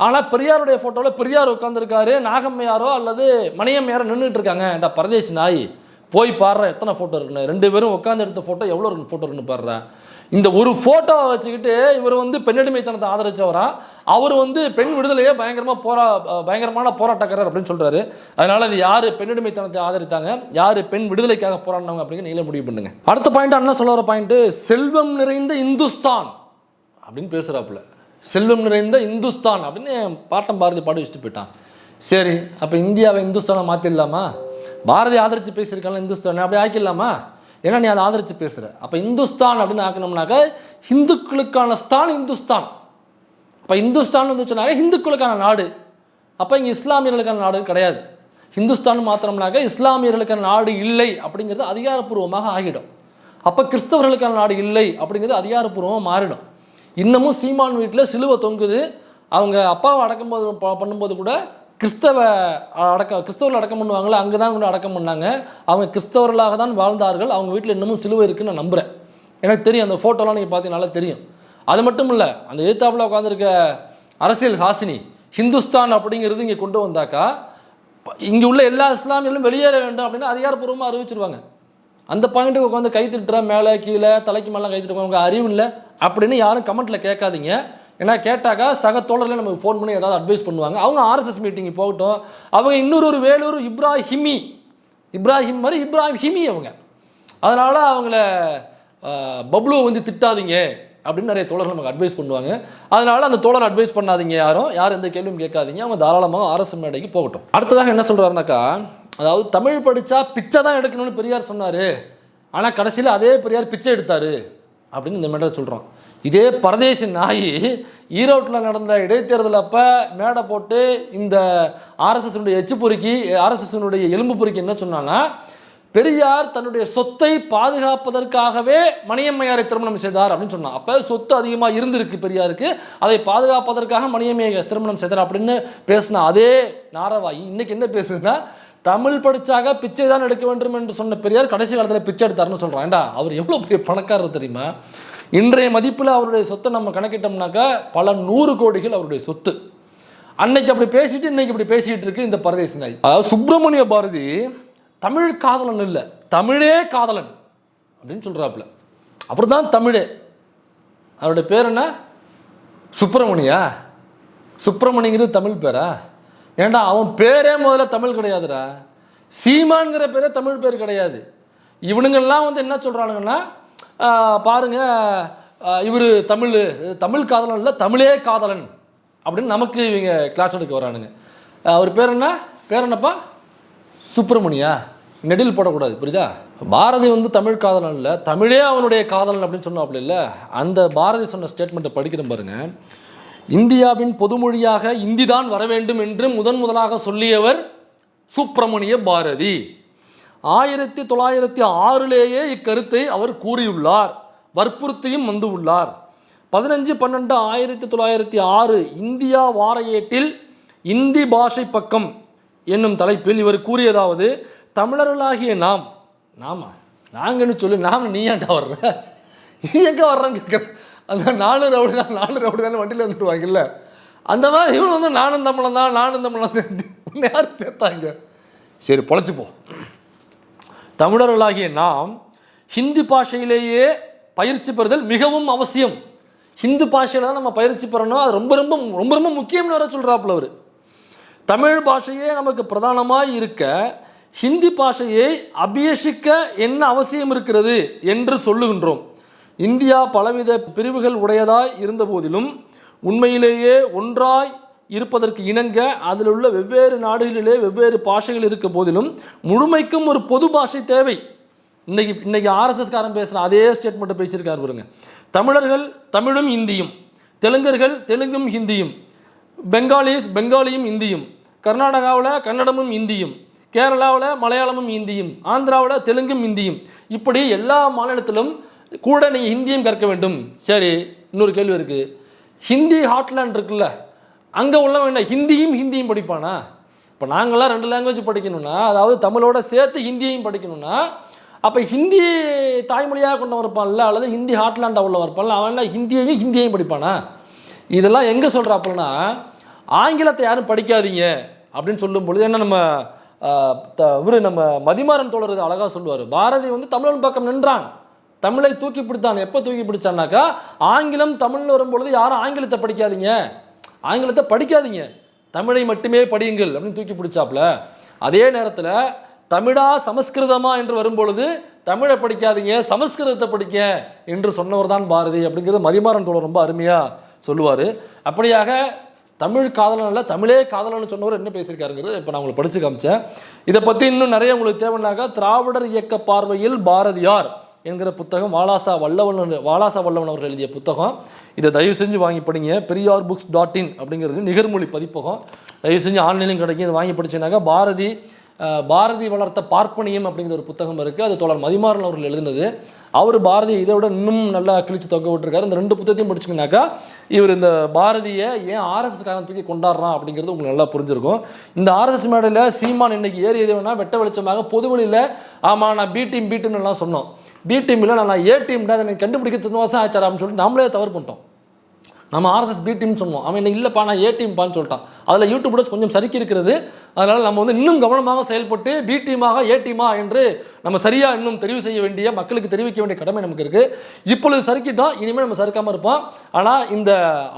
Speaker 1: ஆனால் பெரியாருடைய ஃபோட்டோவில் பெரியார் உட்காந்துருக்காரு, நாகம்மையாரோ அல்லது மணியம்மையாரோ நின்றுட்டு இருக்காங்க. ஏன்டா பரதேசி நாய், போய் பாடுற எத்தனை ஃபோட்டோ இருக்குன்னு, 2 பேரும் உட்காந்து எடுத்த ஃபோட்டோ எவ்வளோ இருக்கு ஃபோட்டோ இருக்குன்னு பாடுறேன். இந்த ஒரு ஃபோட்டோவை வச்சுக்கிட்டு இவர் வந்து பெண்ணடிமைத்தனத்தை ஆதரிச்சவரா, அவர் வந்து பெண் விடுதலையே பயங்கரமான போராட்டக்காரர் அப்படின்னு சொல்கிறாரு. அதனால் அது யார் பெண்ணடிமைத்தனத்தை ஆதரித்தாங்க, யார் பெண் விடுதலைக்காக போராடினவங்க அப்படிங்கிற நீங்களே முடிவு பண்ணுங்க. அடுத்த பாயிண்ட் அண்ணா சொல்ல வர பாயிண்ட்டு, செல்வம் நிறைந்த இந்துஸ்தான் அப்படின்னு பேசுகிறாப்புல. செல்வம் நிறைந்த இந்துஸ்தான் அப்படின்னு பாட்டம் பாரதி பாடி வச்சுட்டு போயிட்டான். சரி, அப்போ இந்தியாவை இந்துஸ்தானை மாற்றிடலாமா? பாரதி ஆதரித்து பேசியிருக்காங்க இந்துஸ்தானை, அப்படி ஆக்கிடலாமா? ஏன்னா நீ அதை ஆதரித்து பேசுகிற. அப்போ இந்துஸ்தான் அப்படின்னு ஆக்கணும்னாக்க ஹிந்துக்களுக்கான ஸ்தான் இந்துஸ்தான். அப்போ இந்துஸ்தான் வந்துச்சுனாக்க ஹிந்துக்களுக்கான நாடு. அப்போ இங்கே இஸ்லாமியர்களுக்கான நாடு கிடையாது. ஹிந்துஸ்தான் மாத்திரம்னாக்க இஸ்லாமியர்களுக்கான நாடு இல்லை அப்படிங்கிறது அதிகாரப்பூர்வமாக ஆகிடும். அப்போ கிறிஸ்தவர்களுக்கான நாடு இல்லை அப்படிங்கிறது அதிகாரப்பூர்வமாக மாறிடும். இன்னமும் சீமான் வீட்டில் சிலுவை தொங்குது. அவங்க அப்பாவை அடக்கும்போது பண்ணும்போது கூட கிறிஸ்தவர்கள் அடக்கம் பண்ணுவாங்களே, அங்கே தான் கூட அடக்கம் பண்ணாங்க. அவங்க கிறிஸ்தவர்களாக தான் வாழ்ந்தார்கள். அவங்க வீட்டில் இன்னமும் சிலுவை இருக்குன்னு நான் நம்புகிறேன். எனக்கு தெரியும், அந்த ஃபோட்டோலாம் நீங்கள் பார்த்தீங்கன்னால தெரியும். அது மட்டும் இல்லை, அந்த எதிர்த்தாப்பில் உட்காந்துருக்க அரசியல் ஹாசினி ஹிந்துஸ்தான் அப்படிங்கிறது இங்கே கொண்டு வந்தாக்கா இங்கே உள்ள எல்லா இஸ்லாமியர்களும் வெளியேற வேண்டும் அப்படின்னு அதிகாரப்பூர்வமாக அறிவிச்சிருவாங்க. அந்த பாயிண்ட்டுக்கு உட்காந்து கை திட்டுற மேலே கீழே தலைக்கு மேலாம் கை திட்டுவாங்க, அறிவு இல்லை அப்படின்னு யாரும் கமெண்ட்டில் கேட்காதீங்க. ஏன்னா கேட்டாக்கா சக தோழர்களே நமக்கு ஃபோன் பண்ணி ஏதாவது அட்வைஸ் பண்ணுவாங்க. அவங்க ஆர்எஸ்எஸ் மீட்டிங் போகட்டும். அவங்க இன்னொரு வேலூர் இப்ராஹிம் மாதிரி இப்ராஹிமி அவங்க. அதனால் அவங்கள பப்ளுவை வந்து திட்டாதீங்க அப்படின்னு நிறைய தோழர்கள் நமக்கு அட்வைஸ் பண்ணுவாங்க. அதனால் அந்த தோழர் அட்வைஸ் பண்ணாதீங்க, யாரும் எந்த கேள்வியும் கேட்காதீங்க. அவங்க தாராளமாக ஆர்எஸ்எஸ் மேடைக்கு போகட்டும். அடுத்ததாக என்ன சொல்கிறாருனாக்கா, அதாவது தமிழ் படித்தா பிச்சை தான் எடுக்கணும்னு பெரியார் சொன்னார், ஆனால் கடைசியில் அதே பெரியார் பிச்சை எடுத்தார் அப்படின்னு இந்த மேடை சொல்கிறோம். இதே பரதேசி நாய் ஈரோட்டில் நடந்த இடைத்தேர்தல் அப்போ மேடை போட்டு இந்த ஆர்எஸ்எஸ்னுடைய எச்சு பொறுக்கி ஆர்எஸ்எஸ்னுடைய எலும்பு பொறுக்கி என்ன சொன்னான்னா, பெரியார் தன்னுடைய சொத்தை பாதுகாப்பதற்காகவே மணியம்மையாரை திருமணம் செய்தார் அப்படின்னு சொன்னான். அப்போ சொத்து அதிகமாக இருந்திருக்கு பெரியாருக்கு, அதை பாதுகாப்பதற்காக மணியம்மையை திருமணம் செய்தார் அப்படின்னு பேசினா அதே நாரவாயி இன்னைக்கு என்ன பேசுதுன்னா, தமிழ் படித்தாக பிச்சை தான் எடுக்க வேண்டும் என்று சொன்ன பெரியார் கடைசி காலத்தில் பிச்சை எடுத்தார்னு சொல்கிறான். ஏண்டா அவர் எவ்வளோ பெரிய பணக்காரர் தெரியுமா? இன்றைய மதிப்பில் அவருடைய சொத்தை நம்ம கணக்கிட்டோம்னாக்கா பல 100 கோடிகள் அவருடைய சொத்து. அன்னைக்கு அப்படி பேசிட்டு இன்னைக்கு இப்படி பேசிகிட்டு இருக்கு இந்த பரதேசி நாய். அதாவது சுப்பிரமணிய பாரதி தமிழ் காதலன் இல்லை, தமிழே காதலன் அப்படின்னு சொல்கிறாப்புல. அவர் தான் தமிழே. அவருடைய பேர் என்ன? சுப்பிரமணியங்கிறது தமிழ் பேரா? ஏண்டா அவன் பேரே முதல்ல தமிழ் கிடையாதுடா. சீமான்கிற பேரே தமிழ் பேர் கிடையாது. இவனுங்கெல்லாம் வந்து என்ன சொல்கிறானுங்கன்னா, பாருங்க இவர் தமிழ் காதலன் இல்லை, தமிழே காதலன் அப்படின்னு நமக்கு இவங்க கிளாஸ் எடுக்க வரானுங்க. அவர் பேர் என்னப்பா? சுப்பிரமணியா? நெடில் போடக்கூடாது, புரியுதா? பாரதி வந்து தமிழ் காதலன் இல்லை, தமிழே அவனுடைய காதலன் அப்படின்னு சொன்னாப்புல இல்லை. அந்த பாரதி சொன்ன ஸ்டேட்மெண்ட்டை படிக்கிறேன் பாருங்க. இந்தியாவின் பொதுமொழியாக இந்தி தான் வர வேண்டும் என்று முதலாக சொல்லியவர் சுப்பிரமணிய பாரதி. 1906 இக்கருத்தை அவர் கூறியுள்ளார், வற்புறுத்தியும் வந்து உள்ளார். 15/12/1906 இந்தியா வார ஏட்டில் இந்தி பாஷை பக்கம் என்னும் தலைப்பில் இவர் கூறியதாவது, தமிழர்களாகிய நாங்கன்னு சொல்லி நீ ஏன்டா வர்ற, நீ எங்கே வர்றன்னு கேட்குற. அந்த 4 ரவுடி தானே வண்டியில் வந்துடுவாங்கல்ல, அந்த மாதிரி இவன் வந்து நானும் தமிழன் தான் உன்னை யாரும் சேர்த்தாங்க. சரி பொழைச்சிப்போ. தமிழர்களாகிய நாம் ஹிந்தி பாஷையிலேயே பயிற்சி பெறுதல் மிகவும் அவசியம். ஹிந்தி பாஷையில் தான் நம்ம பயிற்சி பெறணும், அது ரொம்ப ரொம்ப ரொம்ப ரொம்ப முக்கியம்னு வர சொல்கிறாப்புல அவர். தமிழ் பாஷையே நமக்கு பிரதானமாக இருக்க ஹிந்தி பாஷையை அபியசிக்க என்ன அவசியம் இருக்கிறது என்று சொல்லுகின்றோம். இந்தியா பலவித பிரிவுகள் உடையதாய் இருந்த போதிலும் உண்மையிலேயே ஒன்றாய் இருப்பதற்கு இணங்க அதில் உள்ள வெவ்வேறு நாடுகளிலே வெவ்வேறு பாஷைகள் இருக்க போதிலும் முழுமைக்கும் ஒரு பொது பாஷை தேவை. இன்னைக்கு ஆர்எஸ்எஸ் காரன் பேசுகிற அதே ஸ்டேட்மெண்ட்டை பேசியிருக்காரு பாருங்க. தமிழர்கள் தமிழும் இந்தியும், தெலுங்கர்கள் தெலுங்கும் ஹிந்தியும், பெங்காலியும் இந்தியும், கர்நாடகாவில் கன்னடமும் இந்தியும், கேரளாவில் மலையாளமும் இந்தியும், ஆந்திராவில் தெலுங்கும் இந்தியும், இப்படி எல்லா மாநிலத்திலும் கூட நீங்கள் ஹிந்தியும் கற்க வேண்டும். சரி, இன்னொரு கேள்வி இருக்குது. ஹிந்தி ஹாட்லேண்ட் இருக்குல்ல, அங்கே உள்ளவன் என்ன ஹிந்தியும் படிப்பானா? இப்போ நாங்கள்லாம் 2 லாங்குவேஜ் படிக்கணும்னா, அதாவது தமிழோட சேர்த்து ஹிந்தியையும் படிக்கணும்னா, அப்போ ஹிந்தி தாய்மொழியாக கொண்டவன் இருப்பான்ல, அல்லது ஹிந்தி ஹாட்லேண்டாக உள்ளவன் இருப்பான்ல, அவன் ஹிந்தியையும் படிப்பானா? இதெல்லாம் எங்கே சொல்கிறாப்புலனா, ஆங்கிலத்தை யாரும் படிக்காதீங்க அப்படின்னு சொல்லும் பொழுது என்ன நம்ம மதிமாறன் தோழர் அழகாக சொல்லுவார். பாரதி தமிழன் பக்கம் நின்றான், தமிழை தூக்கி பிடித்தான். எப்போ தூக்கி பிடிச்சான்னாக்கா, ஆங்கிலம் தமிழ்னு வரும்பொழுது யாரும் ஆங்கிலத்தை படிக்காதீங்க, தமிழை மட்டுமே படியுங்கள் அப்படின்னு தூக்கி பிடிச்சாப்புல. அதே நேரத்தில் தமிழா சமஸ்கிருதமா என்று வரும்பொழுது தமிழை படிக்காதீங்க, சமஸ்கிருதத்தை படிக்க என்று சொன்னவர் தான் பாரதி அப்படிங்கிறது மதிமாறன் தோழர் ரொம்ப அருமையாக சொல்லுவார். அப்படியாக தமிழ் காதலன் இல்லை, தமிழே காதலன்னு சொன்னவர் என்ன பேசியிருக்காருங்கிறது இப்போ நான் உங்களுக்கு படித்து காமிச்சேன். இதை பற்றி இன்னும் நிறைய உங்களுக்கு தேவைன்னாக்கா திராவிடர் இயக்க பார்வையில் பாரதியார் என்கிற புத்தகம் வாலாசா வல்லவன் அவர்கள் எழுதிய புத்தகம். இதை தயவு செஞ்சு வாங்கி படிங்க. periyarbooks.in அப்படிங்கிறது நிகர்மொழி பதிப்பகம். தயவு செஞ்சு ஆன்லைனும் கிடைக்கும். இதை வாங்கி படிச்சீங்கன்னாக்கா பாரதி வளர்த்த பார்ப்பனியம் அப்படிங்கிற ஒரு புத்தகம் இருக்குது. அது தோழர் மதிமாறன் அவர்கள் எழுதினது. அவர் பாரதி இதை விட இன்னும் நல்லா கிழிச்சு தொங்க விட்டுருக்காரு. இந்த 2 புத்தகத்தையும் படிச்சிங்கனாக்கா இவர் இந்த பாரதியை ஏன் ஆர்எஸ்எஸ் காரணம் தூக்கி கொண்டாடுறான் அப்படிங்கிறது உங்களுக்கு நல்லா புரிஞ்சிருக்கும். இந்த ஆர்எஸ்எஸ் மேடையில் சீமான் இன்னைக்கு ஏறி எது வேணால் வெட்ட வெளிச்சமாக பொதுவெளியில் ஆமாம் நான் பி டீம் எல்லாம் சொன்னோம். பி டீம் இல்லை, நான் ஏ டீம் தான், எனக்கு கண்டுபிடிக்கிறது வருஷம் ஆச்சார் அப்படின்னு சொல்லிட்டு நம்மளே தவறு பண்ணிட்டோம். நம்ம ஆர்எஸ்எஸ் பி டீம்னு சொன்னோம், அவன் இன்னைக்கு இல்லைப்பா நான் ஏ டீம்பான்னு சொல்லிட்டான். அதில் யூடியூப் கொஞ்சம் சறுக்கி இருக்கிறது. அதனால் நம்ம இன்னும் கவனமாக செயல்பட்டு பி டீமாக ஏ டீமா என்று நம்ம சரியாக இன்னும் தெரிவு செய்ய வேண்டிய, மக்களுக்கு தெரிவிக்க வேண்டிய கடமை நமக்கு இருக்குது. இப்பொழுது சறுக்கிட்டோம், இனிமேல் நம்ம சறுக்காமல் இருப்போம். ஆனால் இந்த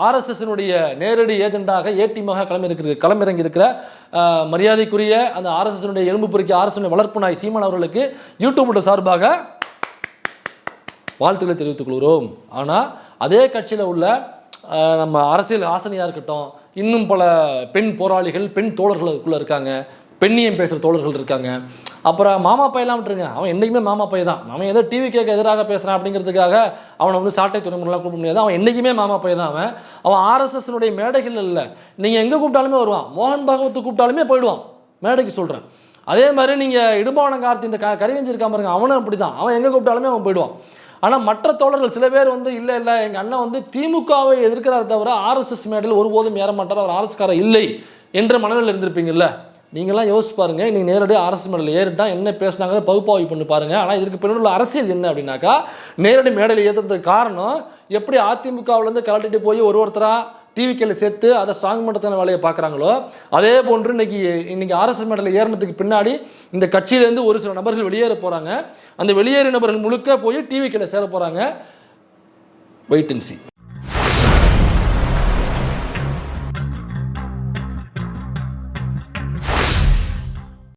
Speaker 1: ஆர்எஸ்எஸ்னுடைய நேரடி ஏஜெண்டாக ஏ டீமாக களமிறங்கி இருக்கிற மரியாதைக்குரிய அந்த ஆர்எஸ்எஸ்னுடைய எலும்பு பொறுக்கி ஆர்எஸ்எஸ் வளர்ப்பு நாய் சீமான் அவர்களுக்கு யூடியூபோட சார்பாக வாழ்த்துக்களை தெரிவித்துக் கொள்கிறோம். ஆனால் அதே கட்சியில் உள்ள நம்ம அரசியல் ஆசனையாக இருக்கட்டும், இன்னும் பல பெண் போராளிகள் பெண் தோழர்களுக்குள்ளே இருக்காங்க, பெண்ணியம் பேசுகிற தோழர்கள் இருக்காங்க. அப்புறம் மாமா பையெல்லாம் விட்டுருங்க, அவன் என்றைக்குமே மாமா பையன் தான். அவன் ஏதோ டிவி கேட்க எதிராக பேசுகிறான் அப்படிங்கிறதுக்காக அவனை சாட்டை துறைமுறைலாம் கூப்பிட முடியாது. அவன் என்றைக்குமே மாமா பையன் தான். அவன் ஆர்எஸ்எஸ்னுடைய மேடைகள் இல்லை, நீங்கள் எங்கே கூப்பிட்டாலுமே வருவான். மோகன் பாகவத்து கூப்பிட்டாலுமே போயிடுவான், மேடைக்கு சொல்கிறேன். அதே மாதிரி நீங்கள் இடும்பாவனம் கார்த்தி இந்த கரிகஞ்சி இருக்காம பாருங்க, அவனும் அப்படி தான். அவன் எங்கே கூப்பிட்டாலுமே அவன் போயிடுவான். ஆனால் மற்ற தோழர்கள் சில பேர் இல்லை எங்கள் அண்ணன் திமுகவை எதிர்க்கிறார் தவிர ஆர்எஸ்எஸ் மேடையில் ஒருபோதும் ஏற மாட்டார், அவர் ஆர்எஸ்காரர் இல்லை என்ற மனநிலையில் இருந்திருப்பீங்கல்ல. நீங்களாம் யோசிச்சு பாருங்கள், நீங்கள் நேரடியாக ஆர்எஸ்எஸ் மேடையில் ஏறிட்டா என்ன பேசுனாங்க பகுப்பாய்வு பண்ணி பாருங்கள். ஆனால் இதற்கு பின்னாடி உள்ள அரசியல் என்ன அப்படின்னாக்கா, நேரடி மேடையில் ஏற்றுறதுக்கு காரணம் எப்படி அதிமுகவிலேருந்து கலட்டிட்டு போய் ஒருத்தராக டிவிக்கில் சேர்த்து அதை ஸ்ட்ராங் பண்ணுறதுக்கான வேலையை பார்க்குறாங்களோ, அதே போன்று இன்னைக்கு ஆர்எஸ்எஸ் மேடையில் ஏறினதுக்கு பின்னாடி இந்த கட்சியிலேருந்து ஒரு சில நபர்கள் வெளியேற போகிறாங்க. அந்த வெளியேறிய நபர்கள் முழுக்க போய் டிவிக்கில் சேர போகிறாங்க. Wait and see.